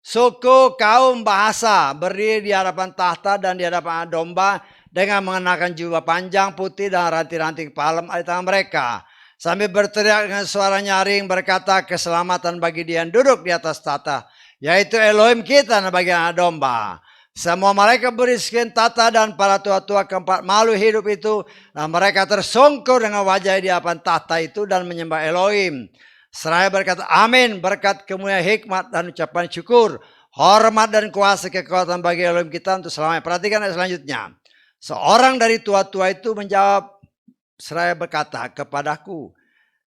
suku, kaum, bahasa berdiri di hadapan tahta dan di hadapan domba. Dengan mengenakan jubah panjang putih dan ranting-ranting palem di tangan mereka. Sambil berteriak dengan suara nyaring berkata keselamatan bagi dia yang duduk di atas tahta. Yaitu Elohim kita dan bagi anak domba. Semua mereka berisikan tahta dan para tua-tua keempat makhluk hidup itu. Dan mereka tersungkur dengan wajah di hadapan tahta itu dan menyembah Elohim. Seraya berkata amin berkat kemuliaan hikmat dan ucapan syukur. Hormat dan kuasa kekuatan bagi Elohim kita untuk selamanya. Perhatikan ayat selanjutnya. Seorang dari tua-tua itu menjawab seraya berkata kepadaku,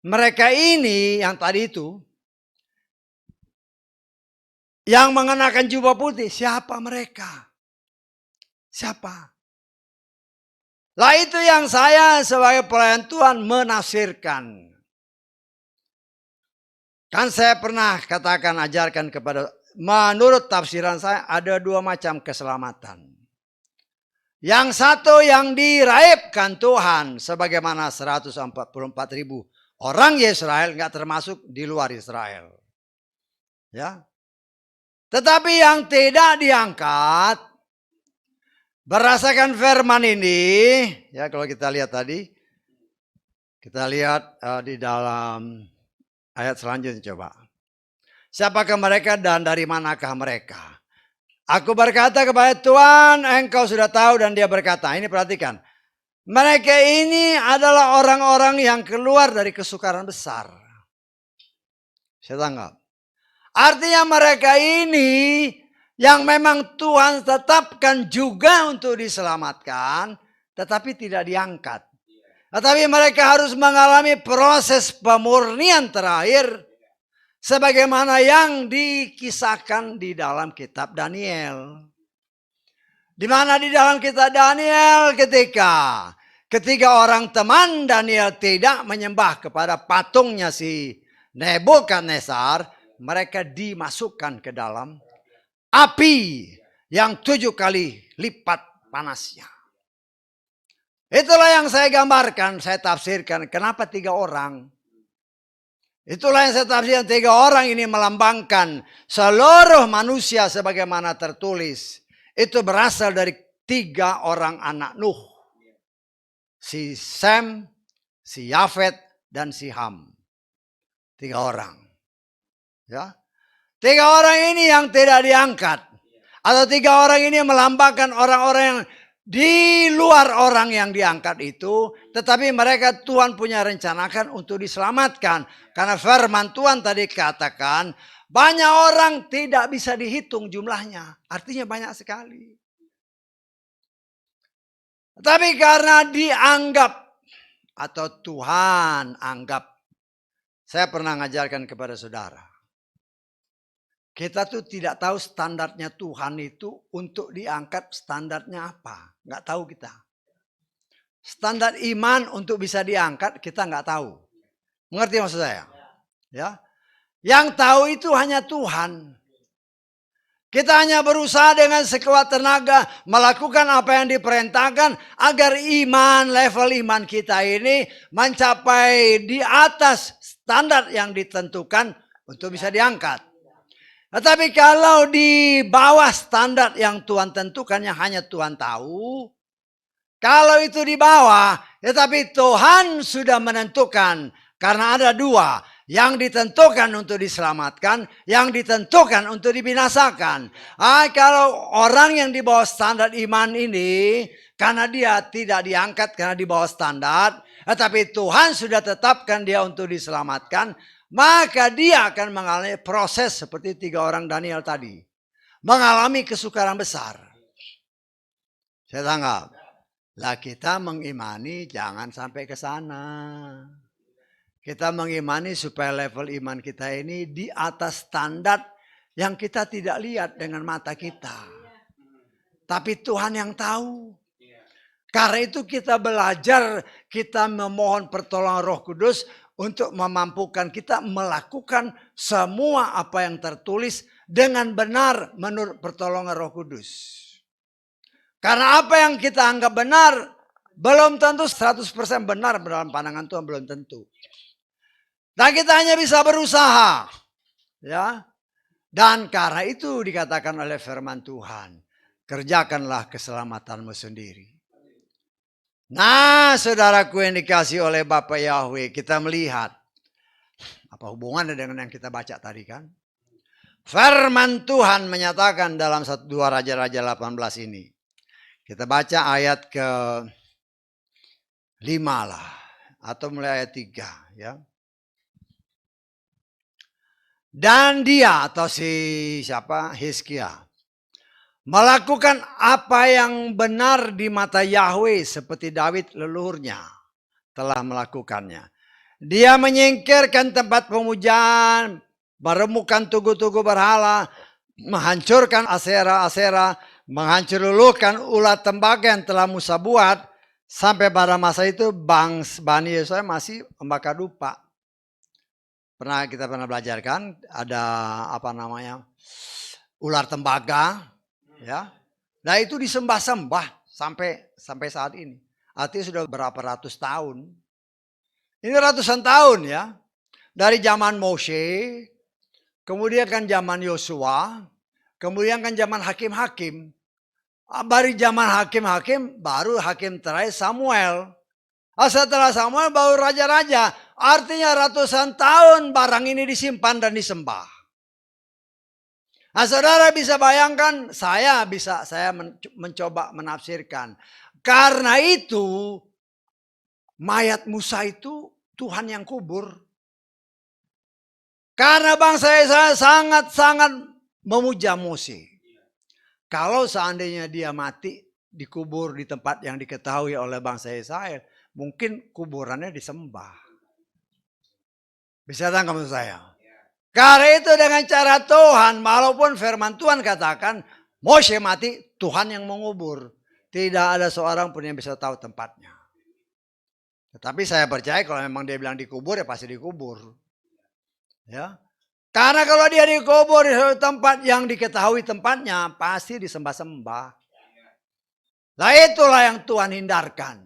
mereka ini yang tadi itu, yang mengenakan jubah putih, siapa mereka? Siapa? Lah itu yang saya sebagai pelayan Tuhan menafsirkan. Kan saya pernah katakan, ajarkan kepada, menurut tafsiran saya ada dua macam keselamatan. Yang satu yang diraibkan Tuhan, sebagaimana 144.000 orang Israel, nggak termasuk di luar Israel. Ya. Tetapi yang tidak diangkat, berdasarkan firman ini, ya kalau kita lihat tadi, kita lihat di dalam ayat selanjutnya coba. Siapakah mereka dan dari manakah mereka? Aku berkata kepada Tuhan, engkau sudah tahu, dan dia berkata, ini perhatikan. Mereka ini adalah orang-orang yang keluar dari kesukaran besar. Saya tanggap. Artinya mereka ini yang memang Tuhan tetapkan juga untuk diselamatkan, tetapi tidak diangkat. Tetapi mereka harus mengalami proses pemurnian terakhir, sebagaimana yang dikisahkan di dalam kitab Daniel. Di mana di dalam kitab Daniel ketika orang teman Daniel tidak menyembah kepada patungnya si Nebukadnezar, mereka dimasukkan ke dalam api yang 7 kali lipat panasnya. Itulah yang saya gambarkan, saya tafsirkan. Kenapa 3 orang? Itulah yang saya tafsirkan, 3 orang ini melambangkan seluruh manusia sebagaimana tertulis. Itu berasal dari 3 orang anak Nuh. Si Sem, si Yafet, dan si Ham. 3 orang. Ya. 3 orang ini yang tidak diangkat. Atau 3 orang ini melambangkan orang-orang yang di luar orang yang diangkat itu. Tetapi mereka Tuhan punya rencanakan untuk diselamatkan. Karena firman Tuhan tadi katakan, banyak orang tidak bisa dihitung jumlahnya. Artinya banyak sekali. Tapi karena dianggap, atau Tuhan anggap. Saya pernah ngajarkan kepada saudara. Kita tuh tidak tahu standarnya Tuhan itu untuk diangkat standarnya apa. Nggak tahu kita. Standar iman untuk bisa diangkat kita nggak tahu. Mengerti maksud saya? Ya. Yang tahu itu hanya Tuhan. Kita hanya berusaha dengan sekuat tenaga melakukan apa yang diperintahkan agar iman, level iman kita ini mencapai di atas standar yang ditentukan untuk bisa diangkat. Tetapi kalau di bawah standar yang Tuhan tentukan, yang hanya Tuhan tahu, kalau itu di bawah, tetapi Tuhan sudah menentukan, karena ada 2, yang ditentukan untuk diselamatkan, yang ditentukan untuk dibinasakan. Kalau orang yang di bawah standar iman ini, karena dia tidak diangkat karena di bawah standar, tetapi Tuhan sudah tetapkan dia untuk diselamatkan, maka dia akan mengalami proses seperti 3 orang Daniel tadi. Mengalami kesukaran besar. Saya tanggap. Lah kita mengimani jangan sampai ke sana. Kita mengimani supaya level iman kita ini di atas standar yang kita tidak lihat dengan mata kita. Tapi Tuhan yang tahu. Karena itu kita belajar, kita memohon pertolongan Roh Kudus untuk memampukan kita melakukan semua apa yang tertulis dengan benar menurut pertolongan Roh Kudus. Karena apa yang kita anggap benar belum tentu 100% benar dalam pandangan Tuhan, belum tentu. Dan kita hanya bisa berusaha. Ya. Dan karena itu dikatakan oleh firman Tuhan, kerjakanlah keselamatanmu sendiri. Nah, saudaraku yang dikasih oleh Bapa Yahweh, kita melihat apa hubungannya dengan yang kita baca tadi kan? Firman Tuhan menyatakan dalam 2 Raja-Raja 18 ini. Kita baca ayat ke-5 lah, atau mulai ayat 3 ya. Dan dia atau si siapa? Hizkia melakukan apa yang benar di mata Yahweh seperti Daud leluhurnya. telah melakukannya. Dia menyingkirkan tempat pemujaan, meremukkan tugu-tugu berhala, menghancurkan asera-asera, menghancurkan ulat tembaga yang telah Musa buat. Sampai pada masa itu Bani Israel masih membakar dupa. Kita pernah belajar kan, ada ular tembaga, ya. Nah itu disembah-sembah sampai saat ini. Artinya sudah berapa ratus tahun. Ini ratusan tahun ya. Dari zaman Moshe, kemudian kan zaman Yosua, kemudian kan zaman hakim-hakim. Dari zaman hakim-hakim, baru hakim terakhir Samuel. Setelah Samuel baru raja-raja. Artinya ratusan tahun barang ini disimpan dan disembah. Nah, saudara bisa bayangkan, saya mencoba menafsirkan. Karena itu, mayat Musa itu Tuhan yang kubur. Karena bangsa Israel sangat-sangat memuja Mose. Kalau seandainya dia mati, dikubur di tempat yang diketahui oleh bangsa Israel, mungkin kuburannya disembah. Bisa tangkap maksud saya? Karena itu dengan cara Tuhan, walaupun firman Tuhan katakan, Moshe mati, Tuhan yang mengubur. Tidak ada seorang pun yang bisa tahu tempatnya. Tetapi saya percaya kalau memang dia bilang dikubur, ya pasti dikubur. Ya. Karena kalau dia dikubur di suatu tempat yang diketahui tempatnya, pasti disembah-sembah. Nah itulah yang Tuhan hindarkan.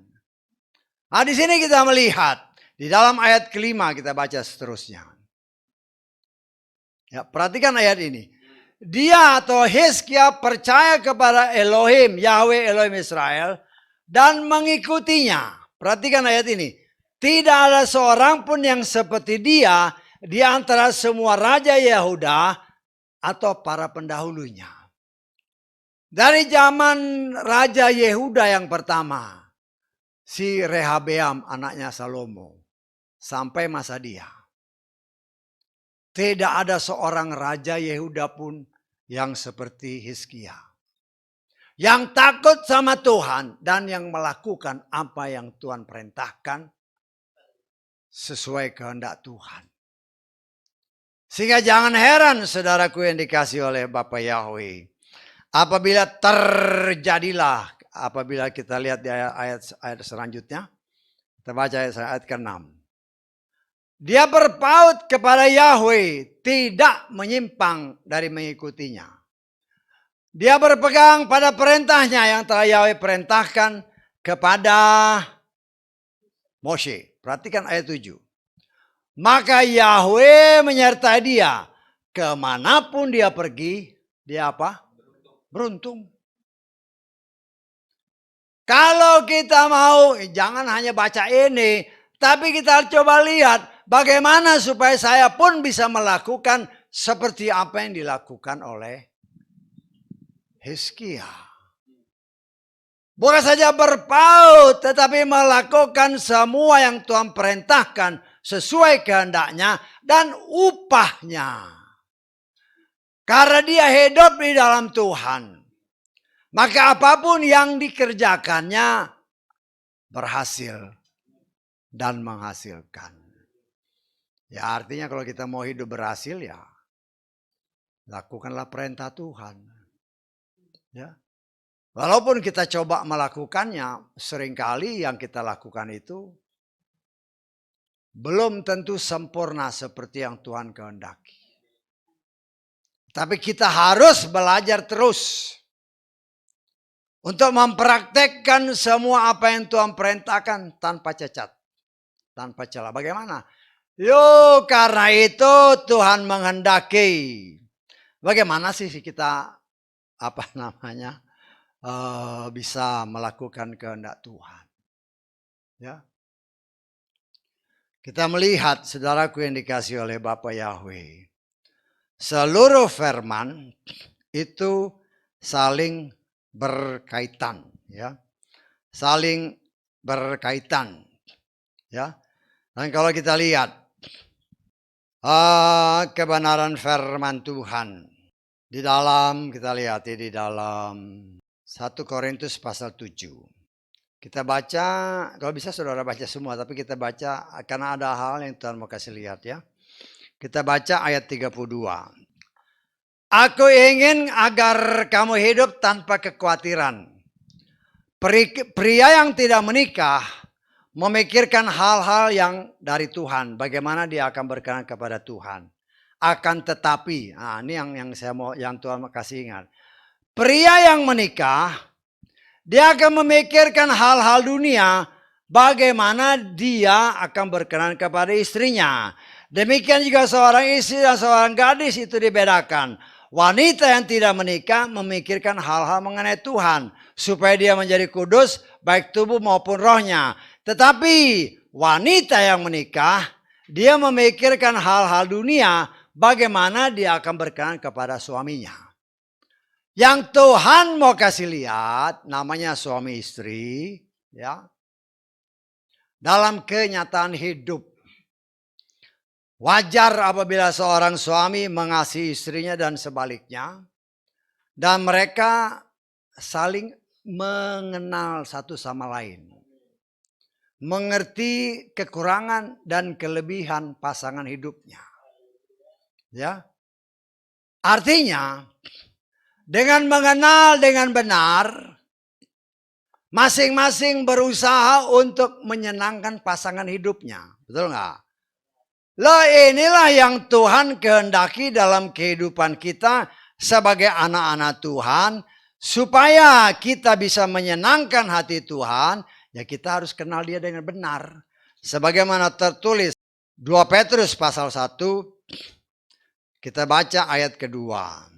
Nah di sini kita melihat, di dalam ayat kelima kita baca seterusnya. Ya, perhatikan ayat ini. Dia atau Hizkia percaya kepada Elohim, Yahweh Elohim Israel, dan mengikutinya. Perhatikan ayat ini. Tidak ada seorang pun yang seperti dia di antara semua raja Yehuda atau para pendahulunya. Dari zaman Raja Yehuda yang pertama, si Rehabeam anaknya Salomo, sampai masa dia. Tidak ada seorang raja Yehuda pun yang seperti Hizkia. Yang takut sama Tuhan dan yang melakukan apa yang Tuhan perintahkan sesuai kehendak Tuhan. Sehingga jangan heran saudaraku yang dikasih oleh Bapa Yahweh. Apabila kita lihat di ayat selanjutnya. Kita baca ayat ke-6. Dia berpaut kepada Yahweh, tidak menyimpang dari mengikutinya. Dia berpegang pada perintahnya yang telah Yahweh perintahkan kepada Moshe. Perhatikan ayat 7. Maka Yahweh menyertai dia. Kemanapun dia pergi, dia apa? Beruntung. Kalau kita mau, jangan hanya baca ini, tapi kita coba lihat bagaimana supaya saya pun bisa melakukan seperti apa yang dilakukan oleh Hizkia. Bukan saja berpaut, tetapi melakukan semua yang Tuhan perintahkan sesuai kehendaknya dan upahnya. Karena dia hidup di dalam Tuhan. Maka apapun yang dikerjakannya berhasil dan menghasilkan. Ya artinya kalau kita mau hidup berhasil ya lakukanlah perintah Tuhan. Ya. Walaupun kita coba melakukannya, seringkali yang kita lakukan itu belum tentu sempurna seperti yang Tuhan kehendaki. Tapi kita harus belajar terus untuk mempraktekkan semua apa yang Tuhan perintahkan tanpa cacat, tanpa celah. Bagaimana? Karena itu Tuhan menghendaki. Bagaimana sih kita bisa melakukan kehendak Tuhan? Ya. Kita melihat saudaraku yang dikasih oleh Bapa Yahweh. Seluruh firman itu saling berkaitan, ya, saling berkaitan, ya. Dan kalau kita lihat kebenaran firman Tuhan di dalam, kita lihat di dalam 1 Korintus pasal 7. Kita baca, kalau bisa saudara baca semua, tapi kita baca karena ada hal yang Tuhan mau kasih lihat ya. Kita baca ayat 32. Aku ingin agar kamu hidup tanpa kekhawatiran. Pria yang tidak menikah memikirkan hal-hal yang dari Tuhan. Bagaimana dia akan berkenan kepada Tuhan. Akan tetapi, nah ini yang Tuhan mau kasih ingat. Pria yang menikah, dia akan memikirkan hal-hal dunia, bagaimana dia akan berkenan kepada istrinya. Demikian juga seorang istri dan seorang gadis itu dibedakan. Wanita yang tidak menikah memikirkan hal-hal mengenai Tuhan, supaya dia menjadi kudus, baik tubuh maupun rohnya. Tetapi wanita yang menikah, dia memikirkan hal-hal dunia, bagaimana dia akan berkenan kepada suaminya. Yang Tuhan mau kasih lihat namanya suami istri ya. Dalam kenyataan hidup. Wajar apabila seorang suami mengasihi istrinya dan sebaliknya. Dan mereka saling mengenal satu sama lain. Mengerti kekurangan dan kelebihan pasangan hidupnya. Ya. Artinya dengan mengenal dengan benar, masing-masing berusaha untuk menyenangkan pasangan hidupnya. Betul nggak? Lah inilah yang Tuhan kehendaki dalam kehidupan kita sebagai anak-anak Tuhan. Supaya kita bisa menyenangkan hati Tuhan, ya kita harus kenal dia dengan benar. Sebagaimana tertulis 2 Petrus pasal 1, kita baca ayat kedua.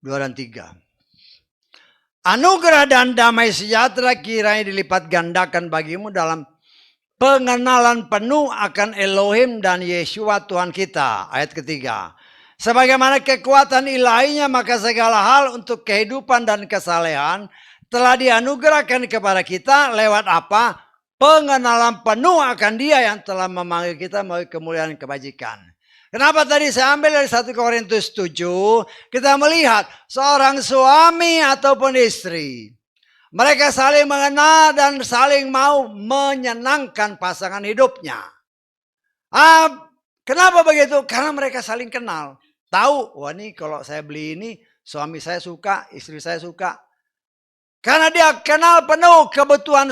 2 dan 3. Anugerah dan damai sejahtera kiranya dilipat gandakan bagimu dalam pengenalan penuh akan Elohim dan Yeshua Tuhan kita. Ayat ketiga. Sebagaimana kekuatan ilahinya maka segala hal untuk kehidupan dan kesalehan telah dianugerahkan kepada kita lewat apa? Pengenalan penuh akan Dia yang telah memanggil kita melalui kemuliaan kebajikan. Kenapa tadi saya ambil dari 1 Korintus 7, kita melihat seorang suami ataupun istri. Mereka saling mengenal dan saling mau menyenangkan pasangan hidupnya. Kenapa begitu? Karena mereka saling kenal. Tahu, wah ini kalau saya beli ini, suami saya suka, istri saya suka. Karena dia kenal penuh kebutuhan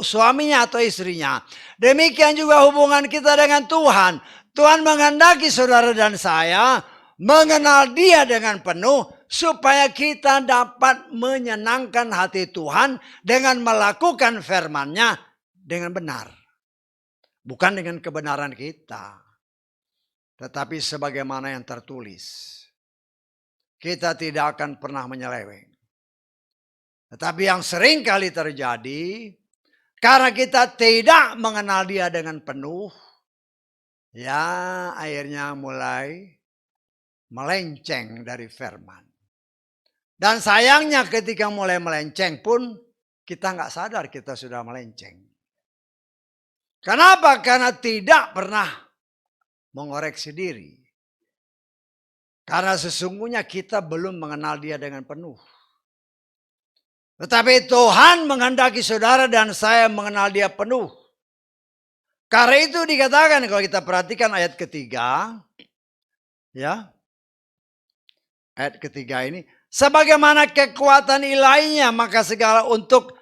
suaminya atau istrinya. Demikian juga hubungan kita dengan Tuhan. Tuhan menghendaki saudara dan saya mengenal Dia dengan penuh supaya kita dapat menyenangkan hati Tuhan dengan melakukan firman-Nya dengan benar. Bukan dengan kebenaran kita, tetapi sebagaimana yang tertulis. Kita tidak akan pernah menyeleweng. Tetapi yang sering kali terjadi, karena kita tidak mengenal Dia dengan penuh, ya akhirnya mulai melenceng dari firman. Dan sayangnya ketika mulai melenceng pun kita nggak sadar kita sudah melenceng. Kenapa? Karena tidak pernah mengoreksi diri. Karena sesungguhnya kita belum mengenal Dia dengan penuh. Tetapi Tuhan menghendaki saudara dan saya mengenal Dia penuh. Karena itu dikatakan kalau kita perhatikan ayat ketiga. Ya. Ayat ketiga ini. Sebagaimana kekuatan ilahinya maka segala untuk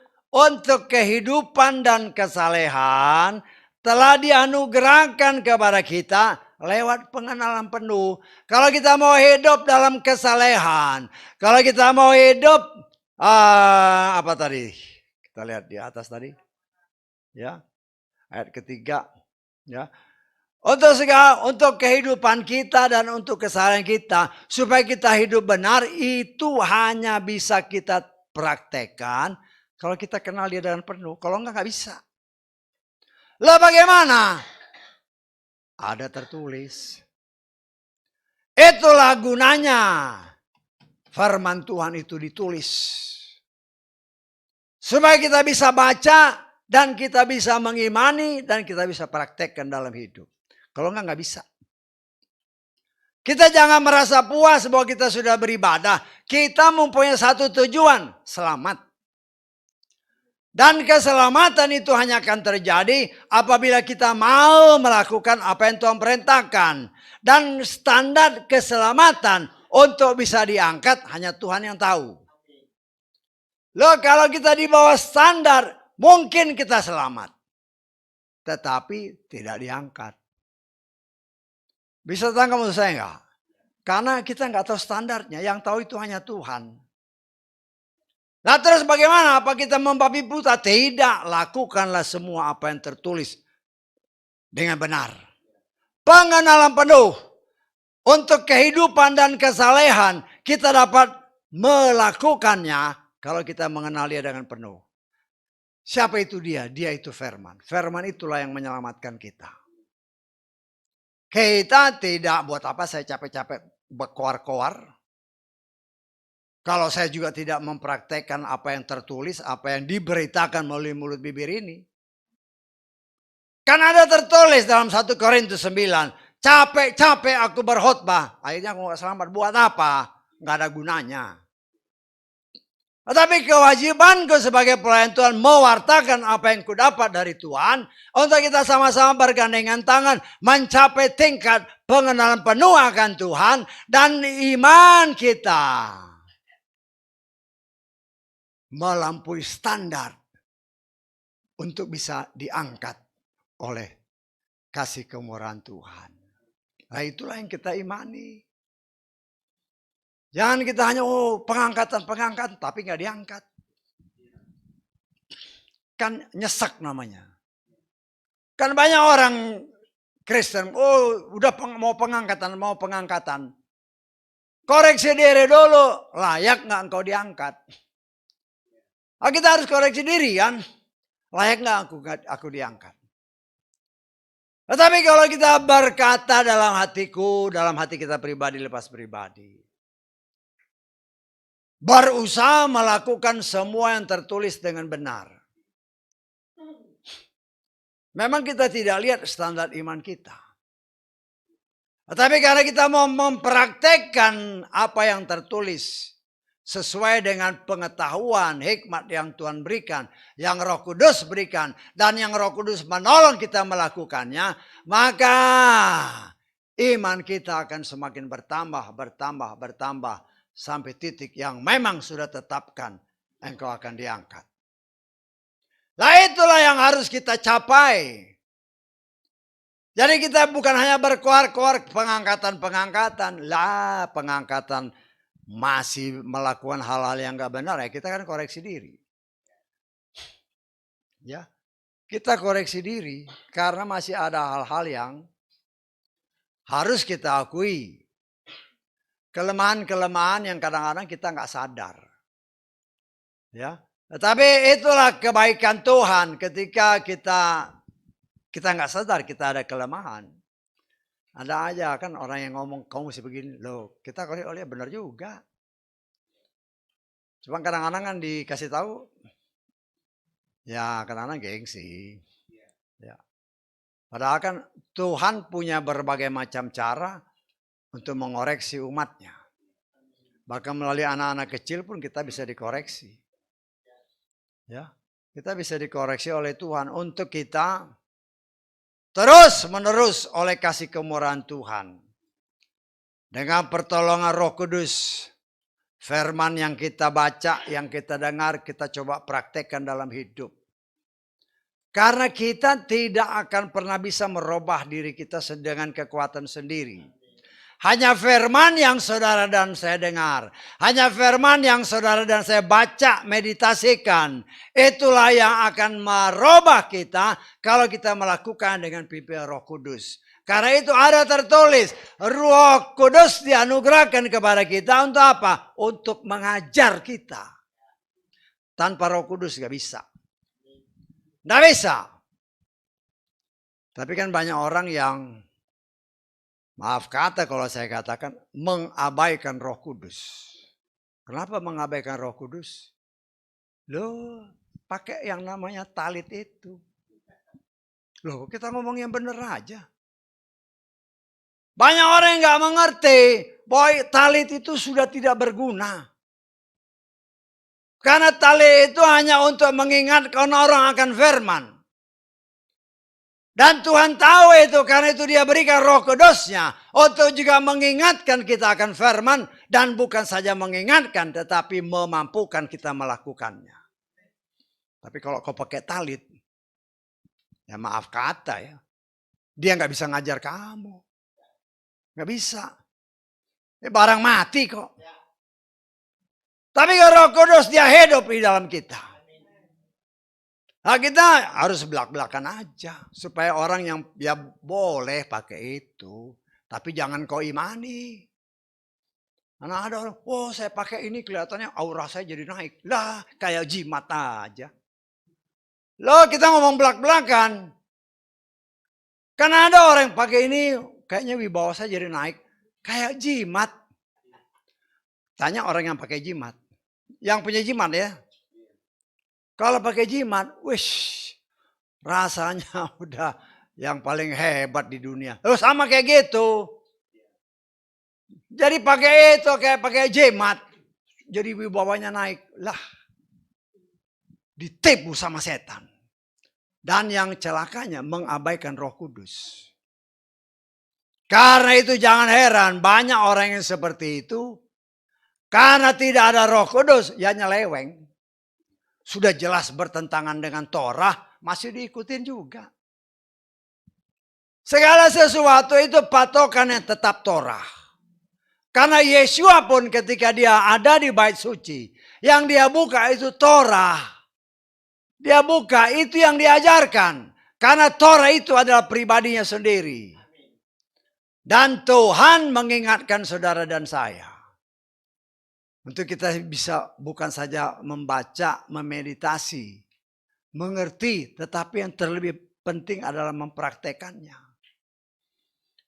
kehidupan dan kesalehan telah dianugerahkan kepada kita lewat pengenalan penuh. Kalau kita mau hidup dalam kesalehan. Kalau kita mau hidup. Apa tadi? Kita lihat di atas tadi. Ya. Ayat ketiga. Ya. Untuk kehidupan kita dan untuk kesalahan kita. Supaya kita hidup benar. Itu hanya bisa kita praktekkan. Kalau kita kenal Dia dengan penuh. Kalau enggak bisa. Lah bagaimana? Ada tertulis. Itulah gunanya. Firman Tuhan itu ditulis. Supaya kita bisa baca. Dan kita bisa mengimani. Dan kita bisa praktekkan dalam hidup. Kalau enggak bisa. Kita jangan merasa puas bahwa kita sudah beribadah. Kita mempunyai satu tujuan. Selamat. Dan keselamatan itu hanya akan terjadi apabila kita mau melakukan apa yang Tuhan perintahkan. Dan standar keselamatan untuk bisa diangkat hanya Tuhan yang tahu. Loh, kalau kita di bawah standar, mungkin kita selamat. Tetapi tidak diangkat. Bisa tangkap maksud saya enggak? Karena kita enggak tahu standarnya, yang tahu itu hanya Tuhan. Nah terus bagaimana? Apa kita membabi buta? Tidak, lakukanlah semua apa yang tertulis dengan benar. Pengenalan penuh untuk kehidupan dan kesalehan kita dapat melakukannya kalau kita mengenal dia dengan penuh. Siapa itu dia? Dia itu firman. Firman itulah yang menyelamatkan kita. Kita tidak buat apa saya capek-capek berkoar-koar. Kalau saya juga tidak mempraktekkan apa yang tertulis, apa yang diberitakan melalui mulut bibir ini. Kan ada tertulis dalam 1 Korintus 9. Capek-capek aku berkhotbah. Akhirnya aku gak selamat. Buat apa? Gak ada gunanya. Tetapi kewajibanku sebagai pelayan Tuhan mewartakan apa yang kudapat dari Tuhan. Untuk kita sama-sama bergandengan tangan mencapai tingkat pengenalan penuh akan Tuhan. Dan iman kita melampaui standar untuk bisa diangkat oleh kasih kemurahan Tuhan. Nah itulah yang kita imani. Jangan kita hanya pengangkatan, tapi nggak diangkat. Kan nyesek namanya. Kan banyak orang Kristen, udah mau pengangkatan. Koreksi diri dulu, layak nggak engkau diangkat? Kita harus koreksi diri kan. Layak nggak aku diangkat. Tetapi kalau kita berkata dalam hatiku, dalam hati kita pribadi lepas pribadi. Berusaha melakukan semua yang tertulis dengan benar. Memang kita tidak lihat standar iman kita. Tetapi karena kita mau mempraktekkan apa yang tertulis. Sesuai dengan pengetahuan, hikmat yang Tuhan berikan. Yang Roh Kudus berikan. Dan yang Roh Kudus menolong kita melakukannya. Maka iman kita akan semakin bertambah. Sampai titik yang memang sudah tetapkan. Engkau akan diangkat. Nah itulah yang harus kita capai. Jadi kita bukan hanya berkoar-koar pengangkatan. Lah pengangkatan masih melakukan hal-hal yang gak benar ya kita kan koreksi diri. Ya, kita koreksi diri karena masih ada hal-hal yang harus kita akui. Kelemahan-kelemahan yang kadang-kadang kita gak sadar. Ya, tetapi itulah kebaikan Tuhan ketika kita gak sadar kita ada kelemahan. Ada aja kan orang yang ngomong kamu mesti begini. Loh kita kalau lihat benar juga. Cuma kadang-kadang kan dikasih tahu. Ya kadang-kadang gengsi. Ya. Padahal kan Tuhan punya berbagai macam cara untuk mengoreksi umatnya. Bahkan melalui anak-anak kecil pun kita bisa dikoreksi. Ya, kita bisa dikoreksi oleh Tuhan untuk kita terus menerus oleh kasih kemurahan Tuhan. Dengan pertolongan Roh Kudus. Firman yang kita baca, yang kita dengar, kita coba praktekkan dalam hidup. Karena kita tidak akan pernah bisa merubah diri kita dengan kekuatan sendiri. Hanya firman yang saudara dan saya dengar. Hanya firman yang saudara dan saya baca, meditasikan. Itulah yang akan merubah kita kalau kita melakukan dengan pimpin Roh Kudus. Karena itu ada tertulis, Roh Kudus dianugerahkan kepada kita untuk apa? Untuk mengajar kita. Tanpa Roh Kudus gak bisa. Gak bisa. Tapi kan banyak orang yang, maaf kata kalau saya katakan, mengabaikan Roh Kudus. Kenapa mengabaikan Roh Kudus? Loh, pakai yang namanya talit itu. Loh, kita ngomong yang benar aja. Banyak orang yang gak mengerti bahwa talit itu sudah tidak berguna. Karena tali itu hanya untuk mengingatkan orang akan firman. Dan Tuhan tahu itu, karena itu dia berikan Roh Kudus-Nya untuk juga mengingatkan kita akan firman, dan bukan saja mengingatkan tetapi memampukan kita melakukannya. Tapi kalau kau pakai talit, ya maaf kata ya, dia nggak bisa ngajar kamu, nggak bisa. Ini barang mati kok. Tapi kalau Roh Kudus dia hidup di dalam kita. Nah, kita harus belak-belakan aja supaya orang yang ya boleh pakai itu, tapi jangan kau imani. Karena ada orang, oh saya pakai ini kelihatannya aura saya jadi naik. Lah kayak jimat aja. Loh kita ngomong belak-belakan. Karena ada orang yang pakai ini kayaknya wibawa saya jadi naik. Kayak jimat. Tanya orang yang pakai jimat. Yang punya jimat ya. Kalau pakai jimat, wish, rasanya udah yang paling hebat di dunia. Loh sama kayak gitu. Jadi pakai itu kayak pakai jimat. Jadi wibawanya naik. Lah, ditipu sama setan. Dan yang celakanya mengabaikan Roh Kudus. Karena itu jangan heran banyak orang yang seperti itu. Karena tidak ada Roh Kudus, ya nyeleweng. Sudah jelas bertentangan dengan Torah, masih diikutin juga. Segala sesuatu itu patokan yang tetap Torah. Karena Yesua pun ketika dia ada di bait suci, yang dia buka itu Torah. Dia buka itu yang diajarkan. Karena Torah itu adalah pribadinya sendiri. Dan Tuhan mengingatkan saudara dan saya. Untuk kita bisa bukan saja membaca, memeditasi, mengerti, tetapi yang terlebih penting adalah mempraktekannya.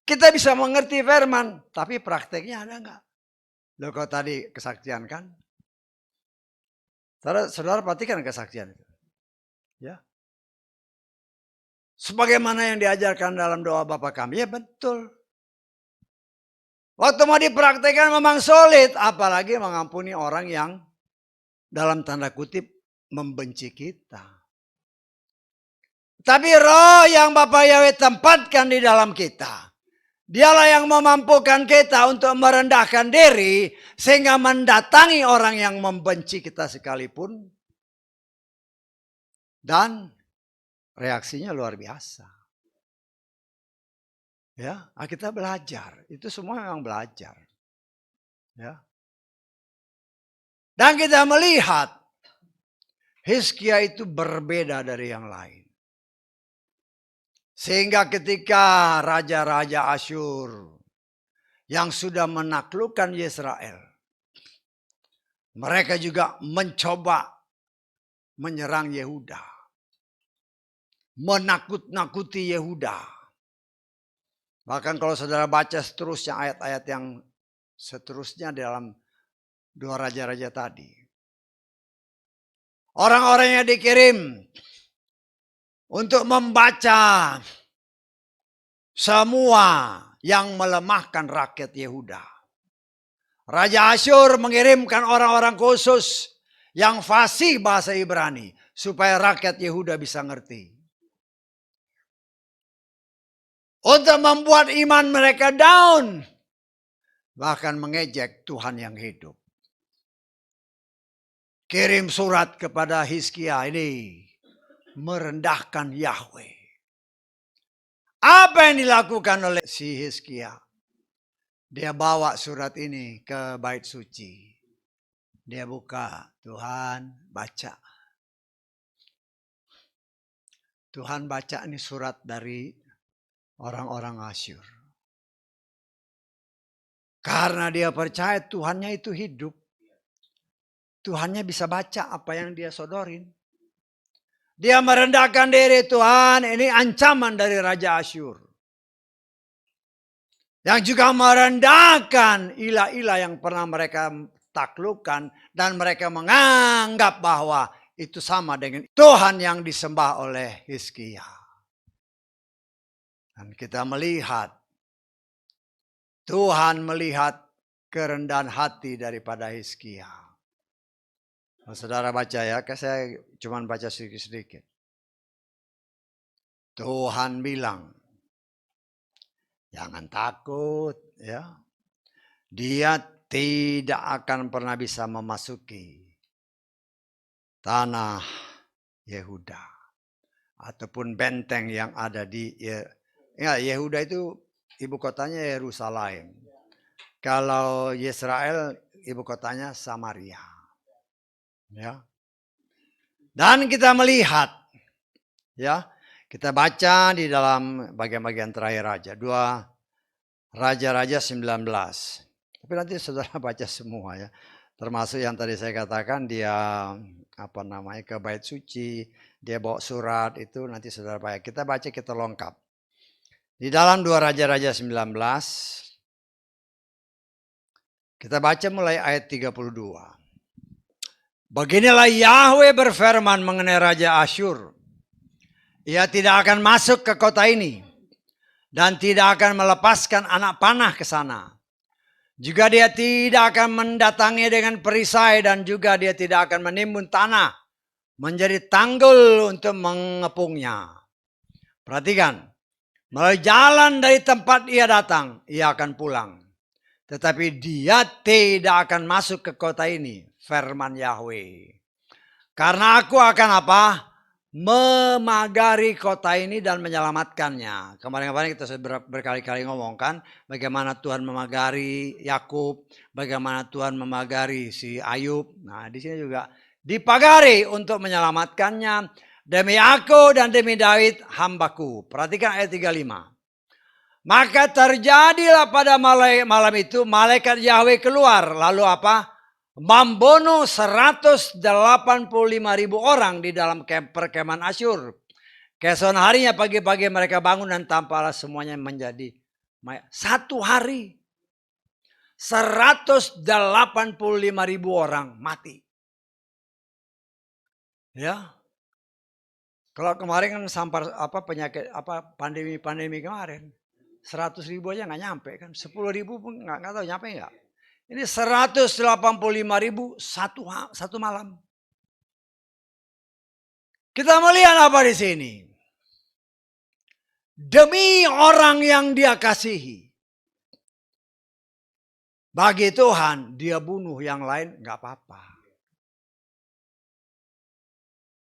Kita bisa mengerti firman, tapi prakteknya ada enggak? Loh kau tadi kesaksian kan? Saudara perhatikan kesaksian itu. Ya. Sebagaimana yang diajarkan dalam doa Bapa kami, ya betul. Waktu mau dipraktekkan memang sulit, apalagi mengampuni orang yang dalam tanda kutip membenci kita. Tapi roh yang Bapak Yahweh tempatkan di dalam kita, dialah yang memampukan kita untuk merendahkan diri sehingga mendatangi orang yang membenci kita sekalipun. Dan reaksinya luar biasa. Ya, kita belajar. Itu semua memang belajar. Ya. Dan kita melihat Hizkia itu berbeda dari yang lain. Sehingga ketika raja-raja Asyur yang sudah menaklukkan Yesrael, mereka juga mencoba menyerang Yehuda. Menakut-nakuti Yehuda. Bahkan kalau saudara baca seterusnya ayat-ayat yang seterusnya dalam dua raja-raja tadi. Orang-orang yang dikirim untuk membaca semua yang melemahkan rakyat Yehuda. Raja Asyur mengirimkan orang-orang khusus yang fasih bahasa Ibrani supaya rakyat Yehuda bisa ngerti. Untuk membuat iman mereka down. Bahkan mengejek Tuhan yang hidup. Kirim surat kepada Hizkia ini. Merendahkan Yahweh. Apa yang dilakukan oleh si Hizkia? Dia bawa surat ini ke bait suci. Dia buka. Tuhan baca. Tuhan baca ini surat dari orang-orang Asyur. Karena dia percaya Tuhannya itu hidup. Tuhannya bisa baca apa yang dia sodorin. Dia merendahkan diri, Tuhan ini ancaman dari Raja Asyur. Yang juga merendahkan ilah-ilah yang pernah mereka taklukkan. Dan mereka menganggap bahwa itu sama dengan Tuhan yang disembah oleh Hizkia. Dan kita melihat, Tuhan melihat kerendahan hati daripada Hizkia. Saudara baca ya, saya cuma baca sedikit-sedikit. Tuhan bilang, jangan takut ya. Dia tidak akan pernah bisa memasuki tanah Yehuda ataupun benteng yang ada di Yehuda itu ibu kotanya Yerusalem. Kalau Israel ibu kotanya Samaria. Ya. Dan kita melihat ya, kita baca di dalam bagian-bagian terakhir aja, 2 Raja-Raja 19. Tapi nanti saudara baca semua ya. Termasuk yang tadi saya katakan dia ke bait suci, dia bawa surat itu nanti saudara baca. Kita baca kita lengkap. Di dalam 2 Raja-Raja 19 kita baca mulai ayat 32. Beginilah Yahweh berfirman mengenai Raja Asyur. Ia tidak akan masuk ke kota ini dan tidak akan melepaskan anak panah ke sana. Juga dia tidak akan mendatangi dengan perisai dan juga dia tidak akan menimbun tanah menjadi tanggul untuk mengepungnya. Perhatikan, melalui jalan dari tempat ia datang, ia akan pulang. Tetapi dia tidak akan masuk ke kota ini, firman Yahweh. Karena aku akan apa? Memagari kota ini dan menyelamatkannya. Kemarin-kemarin kita sudah berkali-kali ngomongkan bagaimana Tuhan memagari Yakub, bagaimana Tuhan memagari si Ayub. Nah, di sini juga dipagari untuk menyelamatkannya demi aku dan demi Daud hambaku. Perhatikan ayat 35. Maka terjadilah pada malam itu malaikat Yahweh keluar. Lalu apa? Membunuh 185.000 orang di dalam perkemahan Asyur. Keesokan harinya pagi-pagi mereka bangun dan tampaklah semuanya menjadi satu hari. 185.000 orang mati. Ya. Kalau kemarin kan sampar penyakit pandemi kemarin. 100.000 aja nggak nyampe kan, 10.000 pun nggak tahu nyampe nggak. Ini 185.000 satu malam. Kita melihat apa di sini? Demi orang yang dia kasihi. Bagi Tuhan dia bunuh yang lain nggak apa-apa.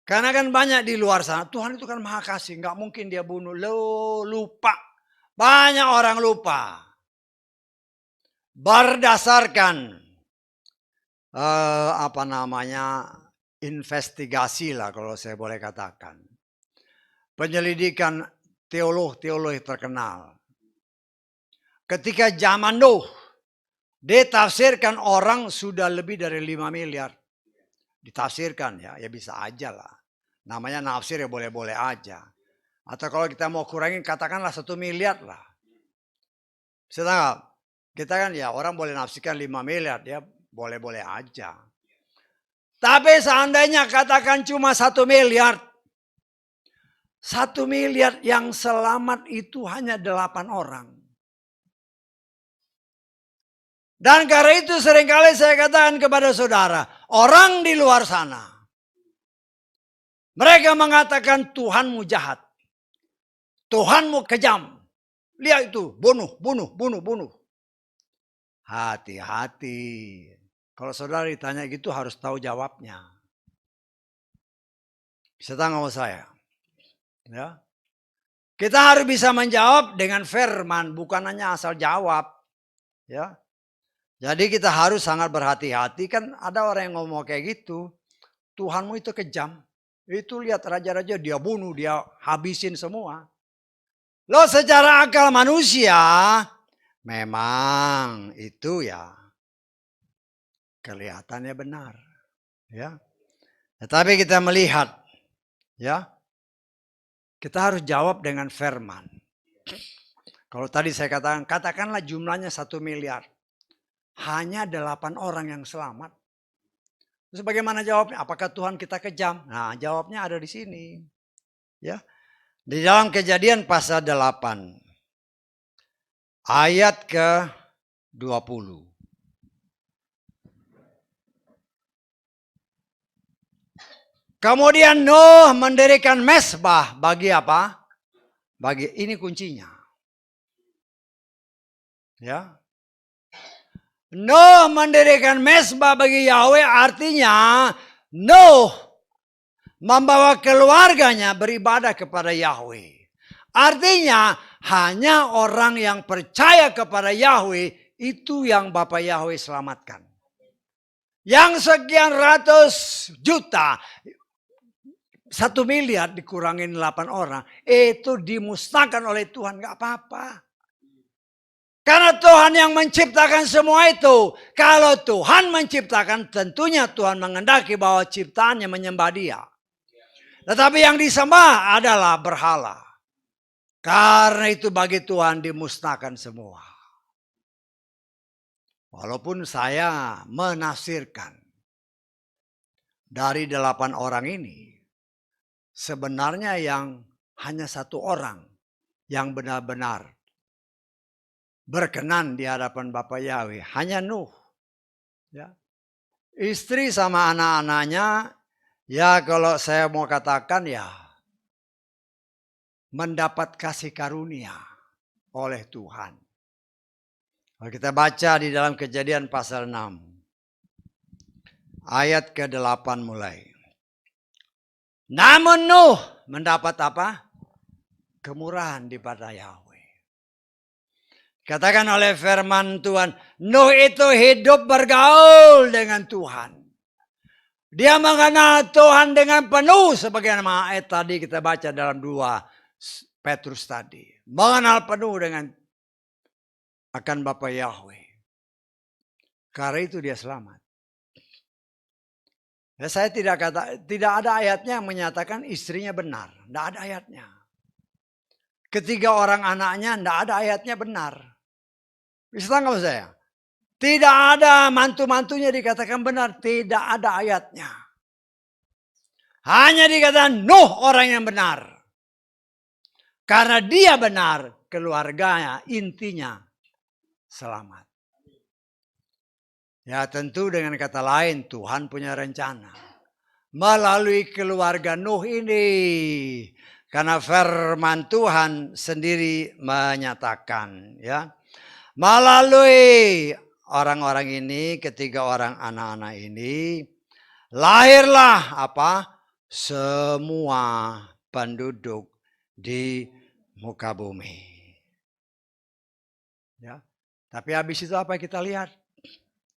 Karena kan banyak di luar sana, Tuhan itu kan maha kasih, nggak mungkin dia bunuh. Lupa. Banyak orang lupa. Berdasarkan investigasi lah kalau saya boleh katakan. Penyelidikan teolog terkenal. Ketika zaman Nuh, ditafsirkan orang sudah lebih dari 5 miliar. Ditafsirkan ya bisa aja lah. Namanya nafsir ya boleh-boleh aja. Atau kalau kita mau kurangin katakanlah 1 miliar lah. Sedangkan kita kan ya orang boleh nafsirkan 5 miliar ya boleh-boleh aja. Tapi seandainya katakan cuma 1 miliar. 1 miliar yang selamat itu hanya 8 orang. Dan karena itu seringkali saya katakan kepada saudara, orang di luar sana, mereka mengatakan Tuhanmu jahat, Tuhanmu kejam. Lihat itu, bunuh. Hati-hati. Kalau saudara ditanya gitu harus tahu jawabnya. Bisa tahu saya? Ya. Kita harus bisa menjawab dengan firman, bukan hanya asal jawab. Ya. Jadi kita harus sangat berhati-hati, kan ada orang yang ngomong kayak gitu. Tuhanmu itu kejam. Itu lihat raja-raja dia bunuh, dia habisin semua. Loh secara akal manusia, memang itu ya kelihatannya benar. Ya. Tetapi kita melihat, ya, kita harus jawab dengan firman. Kalau tadi saya katakan, katakanlah jumlahnya 1 miliar. Hanya 8 orang yang selamat. Terus bagaimana jawabnya? Apakah Tuhan kita kejam? Nah, jawabnya ada di sini. Ya. Di dalam Kejadian pasal 8. Ayat ke-20. Kemudian Nuh mendirikan mesbah bagi apa? Bagi ini kuncinya. Ya. Nuh mendirikan mesbah bagi Yahweh artinya Nuh membawa keluarganya beribadah kepada Yahweh. Artinya hanya orang yang percaya kepada Yahweh itu yang Bapak Yahweh selamatkan. Yang sekian ratus juta, 1 miliar dikurangin 8 orang, itu dimusnahkan oleh Tuhan, gak apa-apa. Karena Tuhan yang menciptakan semua itu. Kalau Tuhan menciptakan, tentunya Tuhan mengendaki bahwa ciptaannya menyembah Dia. Tetapi yang disembah adalah berhala. Karena itu bagi Tuhan dimusnahkan semua. Walaupun saya menafsirkan dari 8 orang ini, sebenarnya yang hanya 1 orang yang benar-benar berkenan di hadapan Bapa Yahweh, hanya Nuh. Ya. Istri sama anak-anaknya, ya kalau saya mau katakan ya, mendapat kasih karunia oleh Tuhan. Kalau kita baca di dalam Kejadian pasal 6, ayat ke-8 mulai. Namun Nuh mendapat apa? Kemurahan di pada Yahweh. Katakan oleh firman Tuhan, Nuh itu hidup bergaul dengan Tuhan. Dia mengenal Tuhan dengan penuh, sebagaimana ayat tadi kita baca dalam 2 Petrus tadi. Mengenal penuh dengan akan Bapa Yahweh. Karena itu dia selamat. Ya, saya tidak ada ayatnya yang menyatakan istrinya benar. Tidak ada ayatnya. Ketiga orang anaknya tidak ada ayatnya benar. Bisa nggak saya? Tidak ada mantu-mantunya dikatakan benar. Tidak ada ayatnya. Hanya dikatakan Nuh orang yang benar. Karena dia benar, keluarganya intinya selamat. Ya tentu dengan kata lain Tuhan punya rencana. Melalui keluarga Nuh ini. Karena firman Tuhan sendiri menyatakan. Ya, melalui orang-orang ini, ketiga orang anak-anak ini. Lahirlah apa? Semua penduduk di muka bumi. Ya. Tapi habis itu apa kita lihat?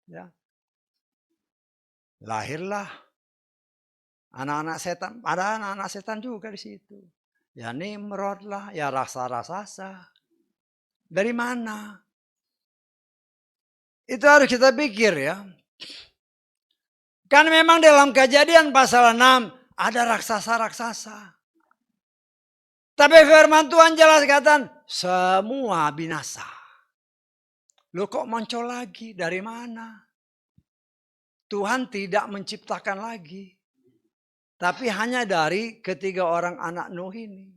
Ya. Lahirlah anak-anak setan. Ada anak-anak setan juga di situ. Ya Nimrod lah, ya raksasa-raksasa. Dari mana? Itu harus kita pikir ya. Kan memang dalam Kejadian pasal 6 ada raksasa-raksasa. Tapi firman Tuhan jelas katakan semua binasa. Loh kok muncul lagi? Dari mana? Tuhan tidak menciptakan lagi. Tapi hanya dari ketiga orang anak Nuh ini.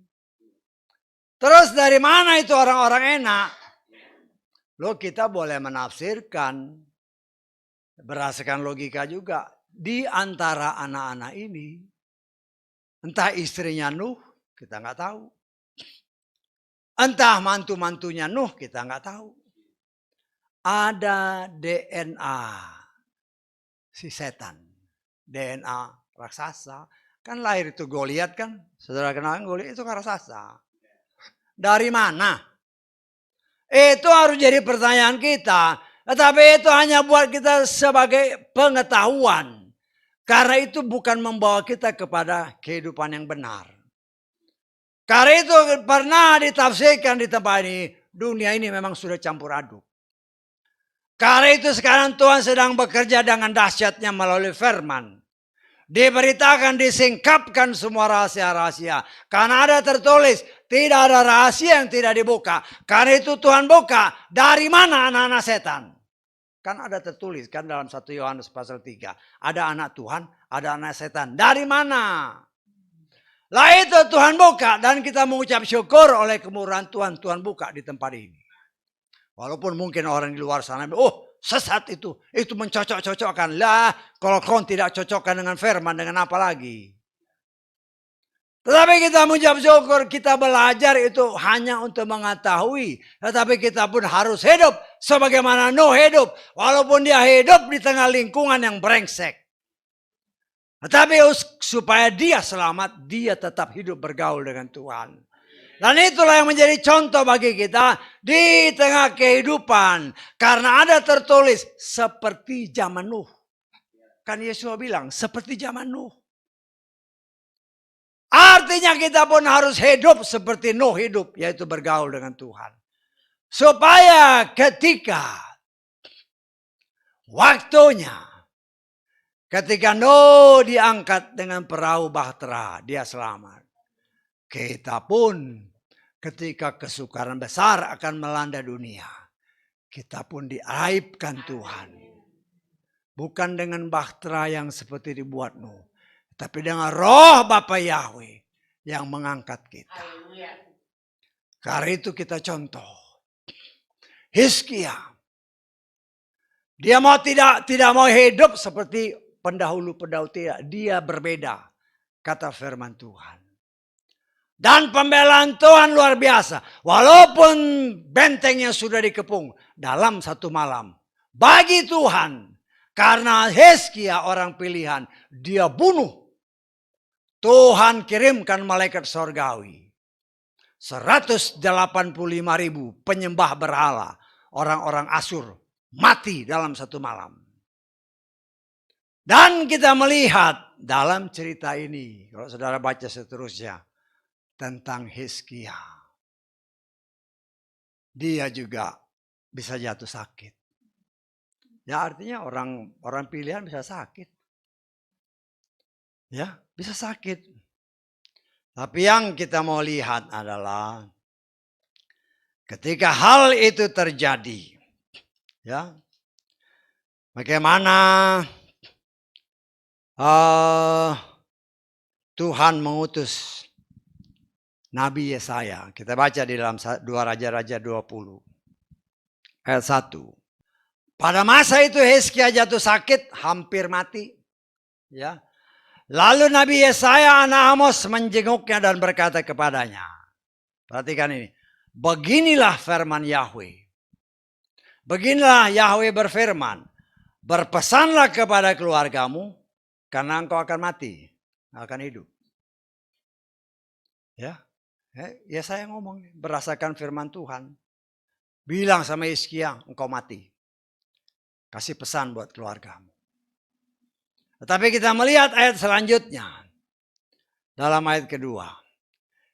Terus dari mana itu orang-orang enak? Loh kita boleh menafsirkan. Berdasarkan logika juga. Di antara anak-anak ini. Entah istrinya Nuh. Kita nggak tahu. Entah mantu-mantunya Nuh, kita nggak tahu. Ada DNA si setan, DNA raksasa. Kan lahir itu Goliat kan, saudara kenal Goliat itu kan raksasa. Dari mana? Itu harus jadi pertanyaan kita. Tetapi itu hanya buat kita sebagai pengetahuan. Karena itu bukan membawa kita kepada kehidupan yang benar. Karena itu pernah ditafsirkan di tempat ini, dunia ini memang sudah campur aduk. Karena itu sekarang Tuhan sedang bekerja dengan dahsyatnya melalui firman. Diberitakan, disingkapkan semua rahasia-rahasia. Karena ada tertulis, tidak ada rahasia yang tidak dibuka. Karena itu Tuhan buka, dari mana anak-anak setan? Kan ada tertulis kan dalam 1 Yohanes pasal 3. Ada anak Tuhan, ada anak setan. Dari mana? Lah itu Tuhan buka dan kita mengucap syukur oleh kemurahan Tuhan. Tuhan buka di tempat ini. Walaupun mungkin orang di luar sana, oh sesat itu mencocok-cocokkan. Lah kalau kau tidak cocokkan dengan firman, dengan apa lagi? Tetapi kita mengucap syukur, kita belajar itu hanya untuk mengetahui. Tetapi kita pun harus hidup sebagaimana Nuh hidup. Walaupun dia hidup di tengah lingkungan yang brengsek. Tetapi supaya dia selamat, dia tetap hidup bergaul dengan Tuhan. Dan itulah yang menjadi contoh bagi kita di tengah kehidupan. Karena ada tertulis seperti zaman Nuh. Kan Yesus bilang seperti zaman Nuh. Artinya kita pun harus hidup seperti Nuh hidup. Yaitu bergaul dengan Tuhan. Supaya ketika waktunya. Ketika Nuh diangkat dengan perahu bahtera. Dia selamat. Kita pun ketika kesukaran besar akan melanda dunia. Kita pun diaibkan Tuhan. Bukan dengan bahtera yang seperti dibuat Nuh. Tapi dengan roh Bapa Yahweh yang mengangkat kita. Karena itu kita contoh. Hizkia. Dia mau tidak mau hidup seperti pendahulu-pendahulu tidak. Dia berbeda. Kata firman Tuhan. Dan pembelaan Tuhan luar biasa. Walaupun bentengnya sudah dikepung dalam satu malam. Bagi Tuhan. Karena Hizkia orang pilihan. Dia bunuh. Tuhan kirimkan malaikat sorgawi. 185.000 penyembah berhala. Orang-orang Asyur mati dalam satu malam. Dan kita melihat dalam cerita ini. Kalau saudara baca seterusnya. Tentang Hizkia. Dia juga bisa jatuh sakit. Ya artinya orang pilihan bisa sakit. Ya bisa sakit. Tapi yang kita mau lihat adalah. Ketika hal itu terjadi. Ya. Bagaimana Tuhan mengutus Nabi Yesaya. Kita baca di dalam 2 Raja-Raja 20. Ayat 1. Pada masa itu Hizkia jatuh sakit. Hampir mati. Ya. Lalu Nabi Yesaya anak Amos menjenguknya dan berkata kepadanya. Perhatikan ini. Beginilah firman Yahweh. Beginilah Yahweh berfirman. Berpesanlah kepada keluargamu. Karena engkau akan mati. Akan hidup. Ya. Ya saya ngomong berdasarkan firman Tuhan. Bilang sama Hizkia, engkau mati. Kasih pesan buat keluargamu. Tetapi kita melihat ayat selanjutnya. Dalam ayat kedua.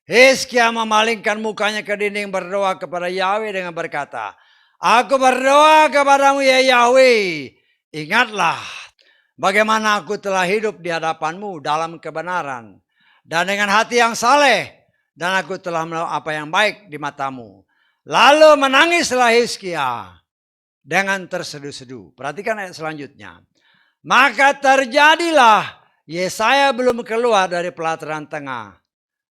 Hizkia memalingkan mukanya ke dinding berdoa kepada Yahweh dengan berkata. Aku berdoa kepadamu ya Yahweh. Ingatlah bagaimana aku telah hidup di hadapanmu dalam kebenaran. Dan dengan hati yang saleh. Dan aku telah melakukan apa yang baik di matamu. Lalu menangislah Hizkia dengan terseduh-seduh. Perhatikan ayat selanjutnya. Maka terjadilah Yesaya belum keluar dari pelataran tengah.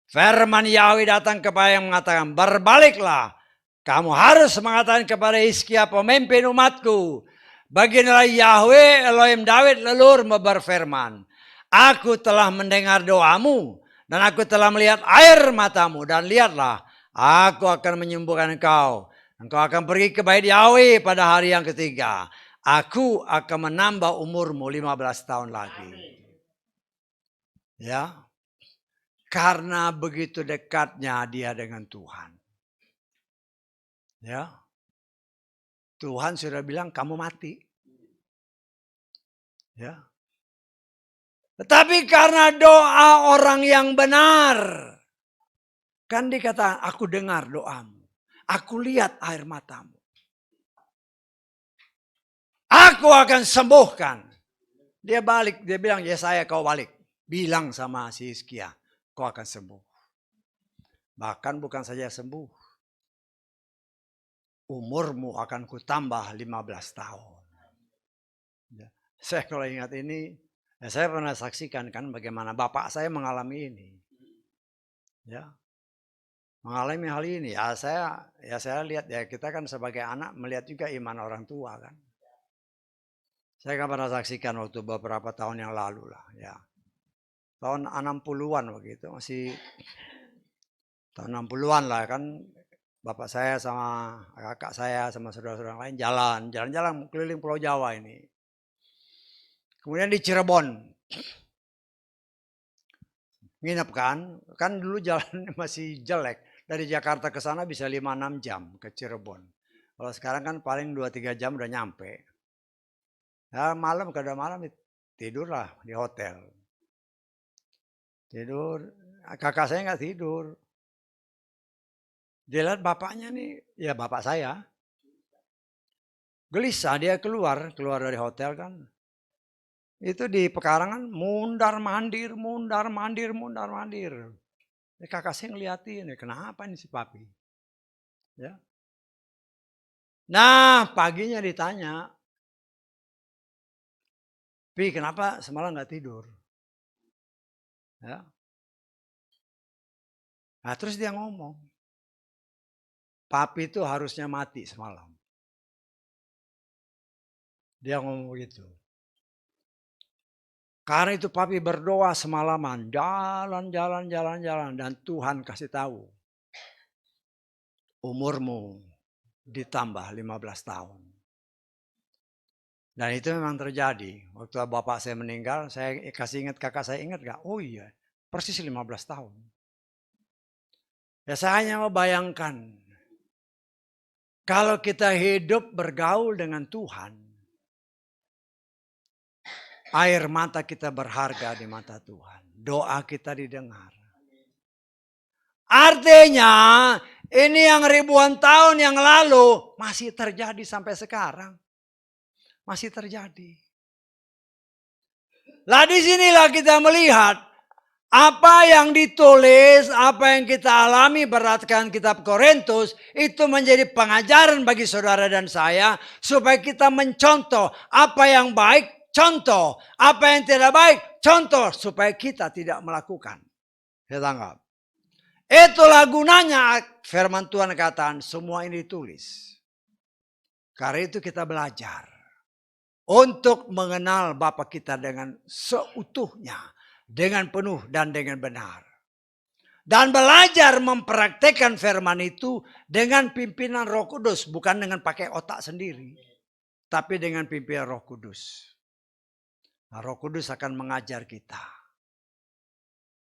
Firman Yahweh datang kepada yang mengatakan, berbaliklah. Kamu harus mengatakan kepada Hizkia pemimpin umatku. Beginilah Yahweh Elohim Daud leluhurmu berfirman. Aku telah mendengar doamu. Dan aku telah melihat air matamu. Dan lihatlah, aku akan menyembuhkan engkau. Engkau akan pergi ke bait Yahweh pada hari yang ketiga. Aku akan menambah umurmu 15 tahun lagi. Ya. Karena begitu dekatnya dia dengan Tuhan. Ya. Tuhan sudah bilang kamu mati. Ya. Tetapi karena doa orang yang benar. Kan dikatakan aku dengar doamu. Aku lihat air matamu. Aku akan sembuhkan. Dia balik. Dia bilang Yesaya kau balik. Bilang sama si Hizkia. Kau akan sembuh. Bahkan bukan saja sembuh. Umurmu akan kutambah 15 tahun. Ya. Saya kalau ingat ini. Ya saya pernah saksikan kan bagaimana bapak saya mengalami ini. Ya. Mengalami hal ini. Ya saya lihat ya kita kan sebagai anak melihat juga iman orang tua kan. Saya kan pernah saksikan waktu beberapa tahun yang lalu lah. Ya. tahun 60-an begitu, masih tahun 60-an lah kan. Bapak saya sama kakak saya sama saudara-saudara lain jalan-jalan keliling Pulau Jawa ini. Kemudian di Cirebon, nginep kan dulu jalan masih jelek. Dari Jakarta ke sana bisa 5-6 jam ke Cirebon. Kalau sekarang kan paling 2-3 jam udah nyampe. Ya malam, kadang malam tidurlah di hotel. Tidur, kakak saya nggak tidur. Dia lihat bapaknya nih, ya bapak saya. Gelisah dia keluar dari hotel kan. Itu di pekarangan mundar mandir. Kakak saya ngeliatin, kenapa ini si papi? Ya. Nah paginya ditanya, Pi kenapa semalam nggak tidur? Ya. Nah terus dia ngomong, papi itu harusnya mati semalam. Dia ngomong begitu. Karena itu papi berdoa semalaman, jalan. Dan Tuhan kasih tahu, umurmu ditambah 15 tahun. Dan itu memang terjadi. Waktu bapak saya meninggal, saya kasih ingat, kakak saya ingat gak? Oh iya, persis 15 tahun. Ya saya hanya membayangkan, kalau kita hidup bergaul dengan Tuhan, air mata kita berharga di mata Tuhan. Doa kita didengar. Artinya ini yang ribuan tahun yang lalu masih terjadi sampai sekarang. Masih terjadi. Lah disinilah kita melihat apa yang ditulis, apa yang kita alami berdasarkan kitab Korintus itu menjadi pengajaran bagi saudara dan saya supaya kita mencontoh apa yang baik, contoh apa yang tidak baik, contoh supaya kita tidak melakukan. Saya tanggap. Itulah gunanya firman Tuhan katakan semua ini ditulis. Karena itu kita belajar untuk mengenal Bapa kita dengan seutuhnya, dengan penuh dan dengan benar. Dan belajar mempraktekkan firman itu dengan pimpinan Roh Kudus, bukan dengan pakai otak sendiri, tapi dengan pimpinan Roh Kudus. Nah, Roh Kudus akan mengajar kita.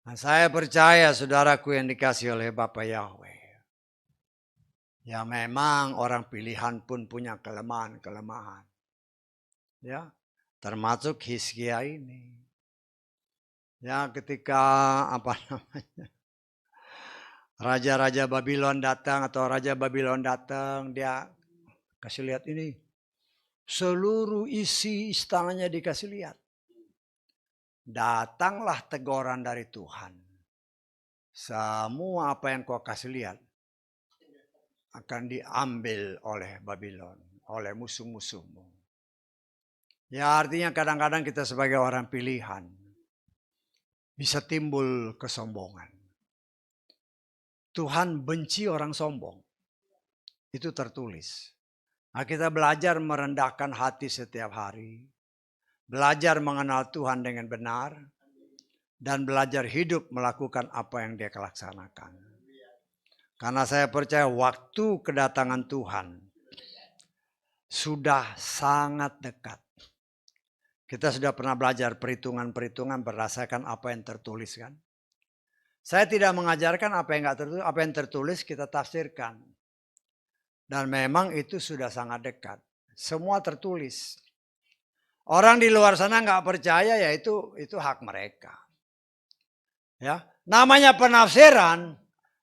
Nah, saya percaya saudaraku yang dikasih oleh Bapa Yahweh. Ya memang orang pilihan pun punya kelemahan. Ya, termasuk Hizkia ini. Ya ketika Raja-Raja Babylon datang atau Raja Babylon datang, dia kasih lihat ini. Seluruh isi istananya dikasih lihat. Datanglah teguran dari Tuhan. Semua apa yang kau kasih lihat akan diambil oleh Babylon, oleh musuh-musuhmu. Ya artinya kadang-kadang kita sebagai orang pilihan bisa timbul kesombongan. Tuhan benci orang sombong. Itu tertulis. Nah, kita belajar merendahkan hati setiap hari. Belajar mengenal Tuhan dengan benar. Dan belajar hidup melakukan apa yang dia laksanakan. Karena saya percaya waktu kedatangan Tuhan sudah sangat dekat. Kita sudah pernah belajar perhitungan-perhitungan berdasarkan apa yang tertulis kan. Saya tidak mengajarkan apa yang nggak tertulis, apa yang tertulis kita tafsirkan. Dan memang itu sudah sangat dekat. Semua tertulis. Orang di luar sana nggak percaya ya itu hak mereka. Ya, namanya penafsiran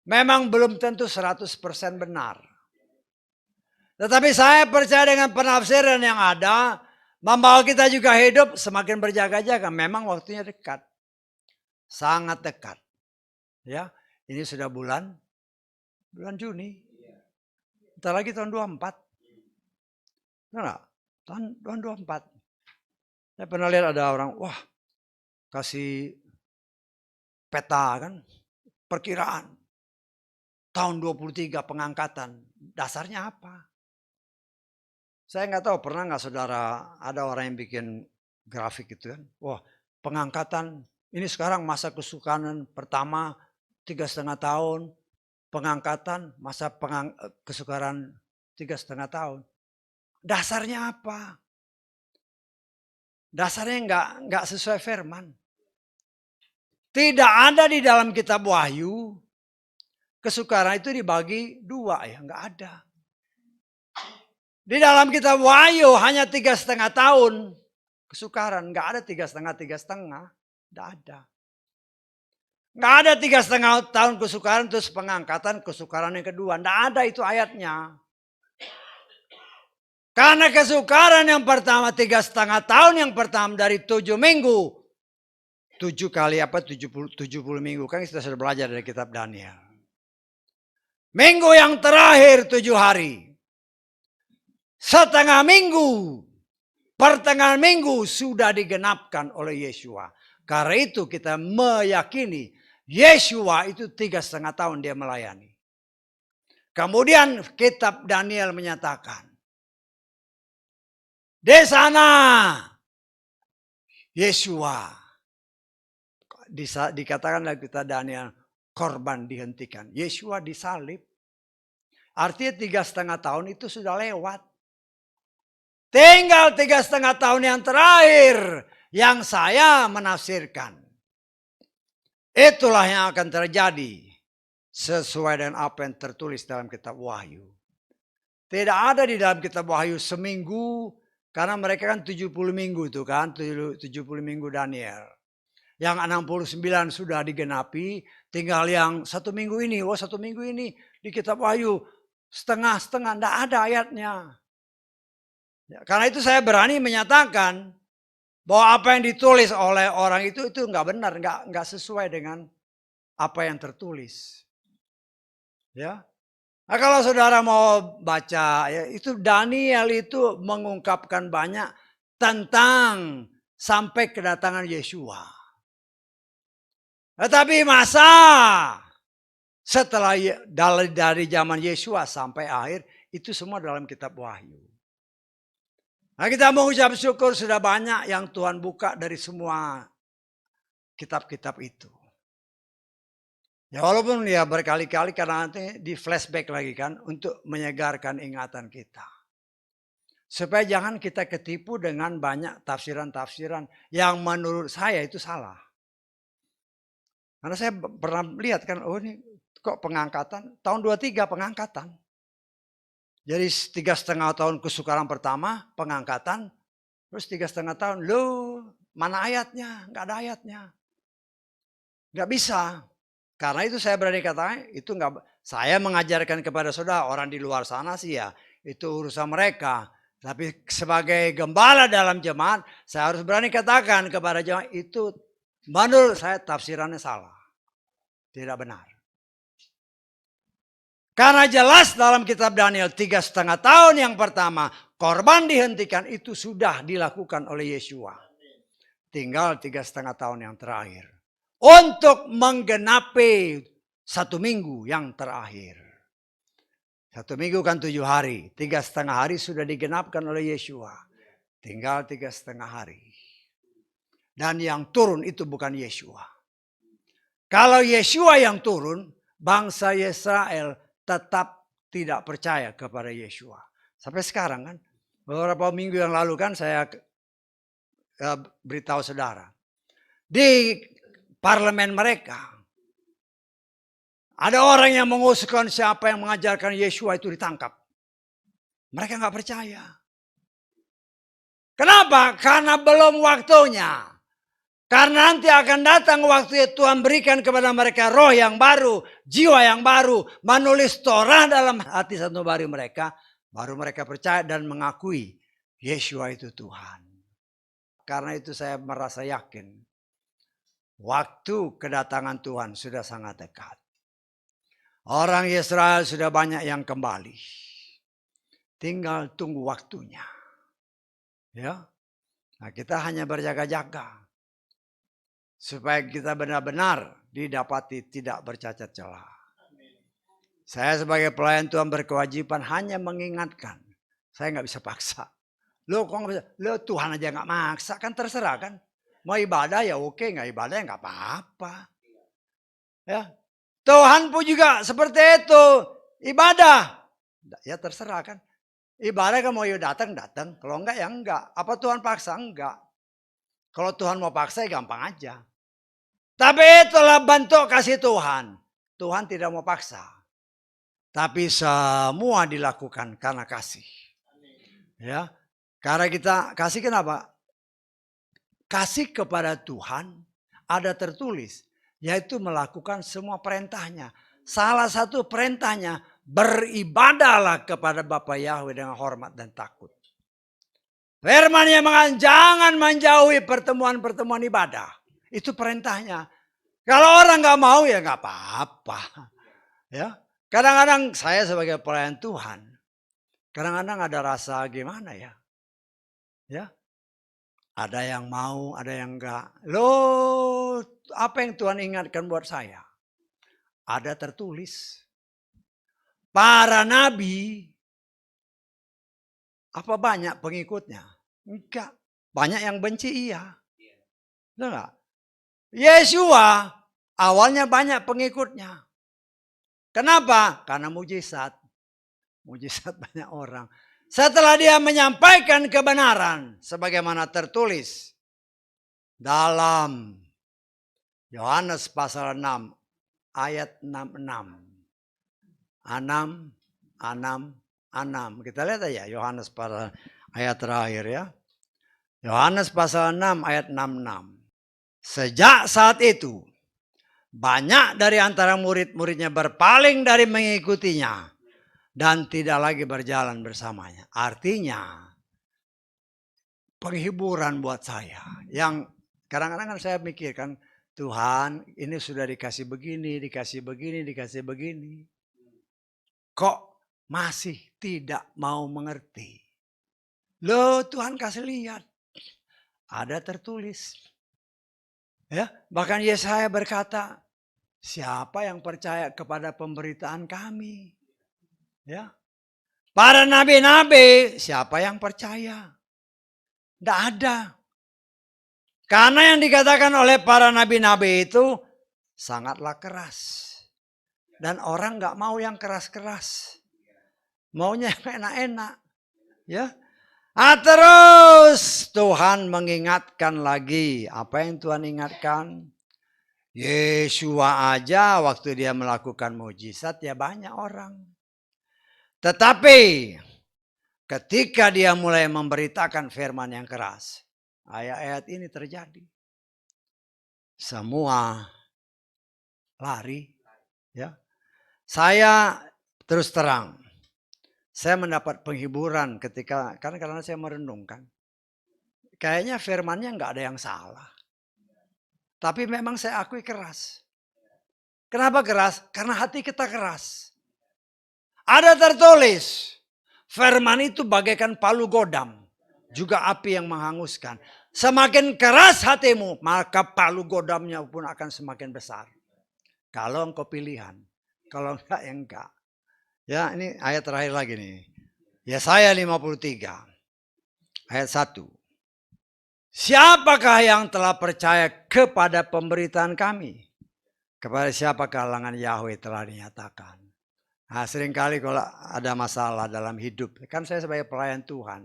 memang belum tentu 100% benar. Tetapi saya percaya dengan penafsiran yang ada membawa kita juga hidup semakin berjaga-jaga. Memang waktunya dekat. Sangat dekat. Ya, ini sudah bulan Juni. Bentar lagi tahun 24. Enggak? Tahun 24. Saya pernah lihat ada orang, wah, kasih peta kan, perkiraan. Tahun 23 pengangkatan. Dasarnya apa? Saya nggak tahu, pernah nggak saudara ada orang yang bikin grafik gitu kan. Wah, pengangkatan Ini sekarang masa kesukaran pertama 3,5 tahun. Pengangkatan masa kesukaran 3,5 tahun. Dasarnya apa? Dasarnya nggak sesuai firman. Tidak ada di dalam kitab Wahyu. Kesukaran itu dibagi 2 ya, nggak ada. Di dalam kitab Wahyu hanya 3,5 tahun kesukaran, nggak ada 3,5, nggak ada. Nggak ada 3,5 tahun kesukaran terus pengangkatan kesukaran yang kedua, nggak ada itu ayatnya. Karena kesukaran yang pertama 3,5 tahun yang pertama dari 7 minggu. 7 kali 70 minggu. Kan kita sudah belajar dari kitab Daniel. Minggu yang terakhir 7 hari. Setengah minggu. Pertengahan minggu sudah digenapkan oleh Yeshua. Karena itu kita meyakini Yeshua itu 3,5 tahun dia melayani. Kemudian kitab Daniel menyatakan. Di sana Yeshua dikatakan oleh kita Daniel korban dihentikan. Yeshua disalib. Artinya 3,5 tahun itu sudah lewat. Tinggal 3,5 tahun yang terakhir yang saya menafsirkan. Itulah yang akan terjadi sesuai dengan apa yang tertulis dalam kitab Wahyu. Tidak ada di dalam kitab Wahyu seminggu. Karena mereka kan 70 minggu itu kan, 70 minggu Daniel. Yang 69 sudah digenapi, tinggal yang 1 minggu ini. 1 minggu ini di kitab Wahyu setengah-setengah, tidak ada ayatnya. Ya, karena itu saya berani menyatakan bahwa apa yang ditulis oleh orang itu nggak benar, nggak sesuai dengan apa yang tertulis. Ya. Nah, kalau saudara mau baca, ya, itu Daniel itu mengungkapkan banyak tentang sampai kedatangan Yeshua. Tetapi masa setelah dari zaman Yeshua sampai akhir, itu semua dalam kitab Wahyu. Nah, kita mengucap syukur sudah banyak yang Tuhan buka dari semua kitab-kitab itu. Ya walaupun ya berkali-kali karena nanti di flashback lagi kan untuk menyegarkan ingatan kita. Supaya jangan kita ketipu dengan banyak tafsiran-tafsiran yang menurut saya itu salah. Karena saya pernah lihat kan, oh ini kok pengangkatan, tahun 23 pengangkatan. Jadi 3,5 tahun kesukaran pertama, pengangkatan, terus 3,5 tahun, loh mana ayatnya? Nggak ada ayatnya. Nggak bisa. Karena itu saya berani katakan, itu enggak, saya mengajarkan kepada saudara, orang di luar sana sih ya, itu urusan mereka. Tapi sebagai gembala dalam jemaat, saya harus berani katakan kepada jemaat, itu menurut saya tafsirannya salah. Tidak benar. Karena jelas dalam kitab Daniel 3,5 tahun yang pertama, korban dihentikan itu sudah dilakukan oleh Yeshua. Tinggal 3,5 tahun yang terakhir. Untuk menggenapi 1 minggu yang terakhir. 1 minggu kan 7 hari. 3,5 hari sudah digenapkan oleh Yeshua. Tinggal 3,5 hari. Dan yang turun itu bukan Yeshua. Kalau Yeshua yang turun, bangsa Israel tetap tidak percaya kepada Yeshua. Sampai sekarang kan. Beberapa minggu yang lalu kan saya beritahu saudara. Di parlemen mereka. Ada orang yang mengusulkan siapa yang mengajarkan Yeshua itu ditangkap. Mereka nggak percaya. Kenapa? Karena belum waktunya. Karena nanti akan datang waktu Tuhan berikan kepada mereka roh yang baru, jiwa yang baru, menulis Torah dalam hati sanubari mereka, baru mereka percaya dan mengakui Yeshua itu Tuhan. Karena itu saya merasa yakin. Waktu kedatangan Tuhan sudah sangat dekat. Orang Israel sudah banyak yang kembali. Tinggal tunggu waktunya. Ya. Nah, kita hanya berjaga-jaga. Supaya kita benar-benar didapati tidak bercacat celah. Saya sebagai pelayan Tuhan berkewajiban hanya mengingatkan. Saya nggak bisa paksa. Lo kok nggak bisa? Lo Tuhan aja nggak maksa, kan terserah kan. Mau ibadah ya oke, nggak ibadah ya nggak apa-apa. Ya, Tuhan pun juga seperti itu. Ibadah, ya terserah kan. Ibadah kan mau datang, kalau enggak ya enggak. Apa Tuhan paksa? Enggak. Kalau Tuhan mau paksa ya gampang aja. Tapi itulah bentuk kasih Tuhan. Tuhan tidak mau paksa. Tapi semua dilakukan karena kasih. Ya, karena kita kasih kenapa? Kasih kepada Tuhan ada tertulis, yaitu melakukan semua perintahnya. Salah satu perintahnya, beribadahlah kepada Bapa Yahweh dengan hormat dan takut. Firman yang mengatakan jangan menjauhi pertemuan-pertemuan ibadah. Itu perintahnya. Kalau orang nggak mau ya nggak apa-apa. Ya, kadang-kadang saya sebagai pelayan Tuhan, kadang-kadang ada rasa gimana ya, ya. Ada yang mau, ada yang enggak. Loh, apa yang Tuhan ingatkan buat saya? Ada tertulis. Para nabi, apa banyak pengikutnya? Enggak. Banyak yang benci, iya. Enggak? Yesua, awalnya banyak pengikutnya. Kenapa? Karena mujizat. Mujizat banyak orang. Setelah dia menyampaikan kebenaran sebagaimana tertulis dalam Yohanes pasal 6 ayat 66. 6. Kita lihat aja Yohanes pasal ayat terakhir ya. Yohanes pasal 6 ayat 66. Sejak saat itu banyak dari antara murid-muridnya berpaling dari mengikutinya dan tidak lagi berjalan bersamanya. Artinya penghiburan buat saya. Yang kadang-kadang kan saya mikirkan, Tuhan ini sudah dikasih begini, dikasih begini, dikasih begini. Kok masih tidak mau mengerti? Loh Tuhan kasih lihat. Ada tertulis. Ya, bahkan Yesaya berkata, siapa yang percaya kepada pemberitaan kami? Ya. Para nabi-nabi, siapa yang percaya? Tidak ada. Karena yang dikatakan oleh para nabi-nabi itu sangatlah keras. Dan orang nggak mau yang keras-keras. Maunya yang enak-enak. Ya. Terus Tuhan mengingatkan lagi. Apa yang Tuhan ingatkan? Yesua aja waktu dia melakukan mujizat ya banyak orang. Tetapi ketika dia mulai memberitakan firman yang keras, ayat-ayat ini terjadi. Semua lari. Ya. Saya terus terang, saya mendapat penghiburan karena saya merenungkan. Kayaknya firmannya nggak ada yang salah. Tapi memang saya akui keras. Kenapa keras? Karena hati kita keras. Ada tertulis, firman itu bagaikan palu godam, juga api yang menghanguskan. Semakin keras hatimu, maka palu godamnya pun akan semakin besar. Kalau engkau pilihan, kalau enggak ya enggak. Ya ini ayat terakhir lagi nih. Yesaya 53, ayat 1. Siapakah yang telah percaya kepada pemberitaan kami? Kepada siapa kalangan Yahweh telah dinyatakan. Nah, seringkali kalau ada masalah dalam hidup, kan saya sebagai pelayan Tuhan,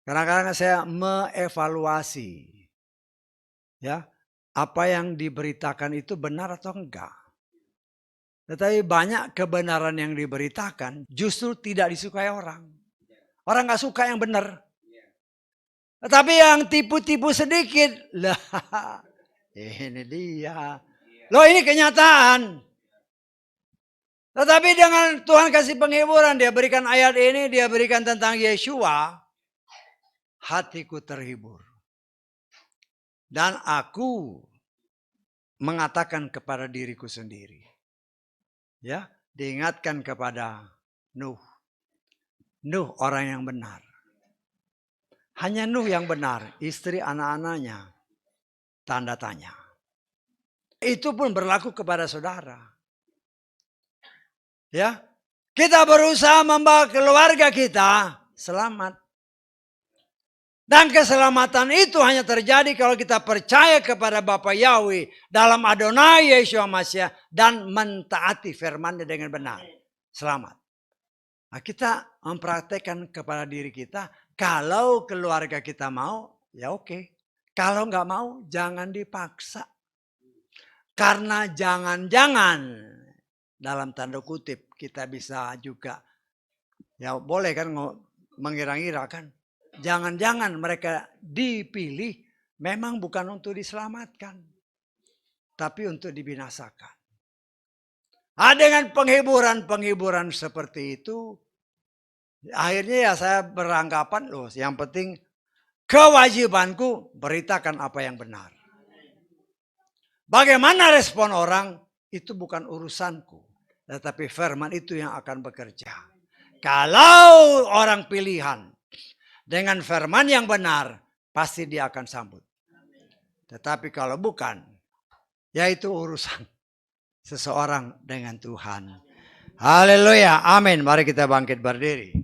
kadang-kadang saya mengevaluasi, ya apa yang diberitakan itu benar atau enggak. Tetapi banyak kebenaran yang diberitakan justru tidak disukai orang. Orang nggak suka yang benar. Tetapi yang tipu-tipu sedikit, lah ini dia. Loh ini kenyataan. Tetapi dengan Tuhan kasih penghiburan, dia berikan ayat ini, dia berikan tentang Yesua, hatiku terhibur. Dan aku mengatakan kepada diriku sendiri. Ya, diingatkan kepada Nuh. Nuh orang yang benar. Hanya Nuh yang benar, istri anak-anaknya tanda tanya. Itu pun berlaku kepada saudara. Ya, kita berusaha membawa keluarga kita selamat. Dan keselamatan itu hanya terjadi kalau kita percaya kepada Bapa Yahweh dalam Adonai Yeshua Mashiach dan mentaati firman-Nya dengan benar. Selamat. Nah, kita mempraktekkan kepada diri kita, kalau keluarga kita mau, ya oke. Kalau nggak mau, jangan dipaksa. Karena jangan-jangan, dalam tanda kutip, kita bisa juga, ya boleh kan mengira-ngira kan. Jangan-jangan mereka dipilih memang bukan untuk diselamatkan, tapi untuk dibinasakan. Dengan penghiburan-penghiburan seperti itu, akhirnya ya saya beranggapan, loh yang penting kewajibanku beritakan apa yang benar. Bagaimana respon orang, itu bukan urusanku. Tetapi firman itu yang akan bekerja. Kalau orang pilihan dengan firman yang benar, pasti dia akan sambut. Tetapi kalau bukan, ya itu urusan seseorang dengan Tuhan. Haleluya, amin. Mari kita bangkit berdiri.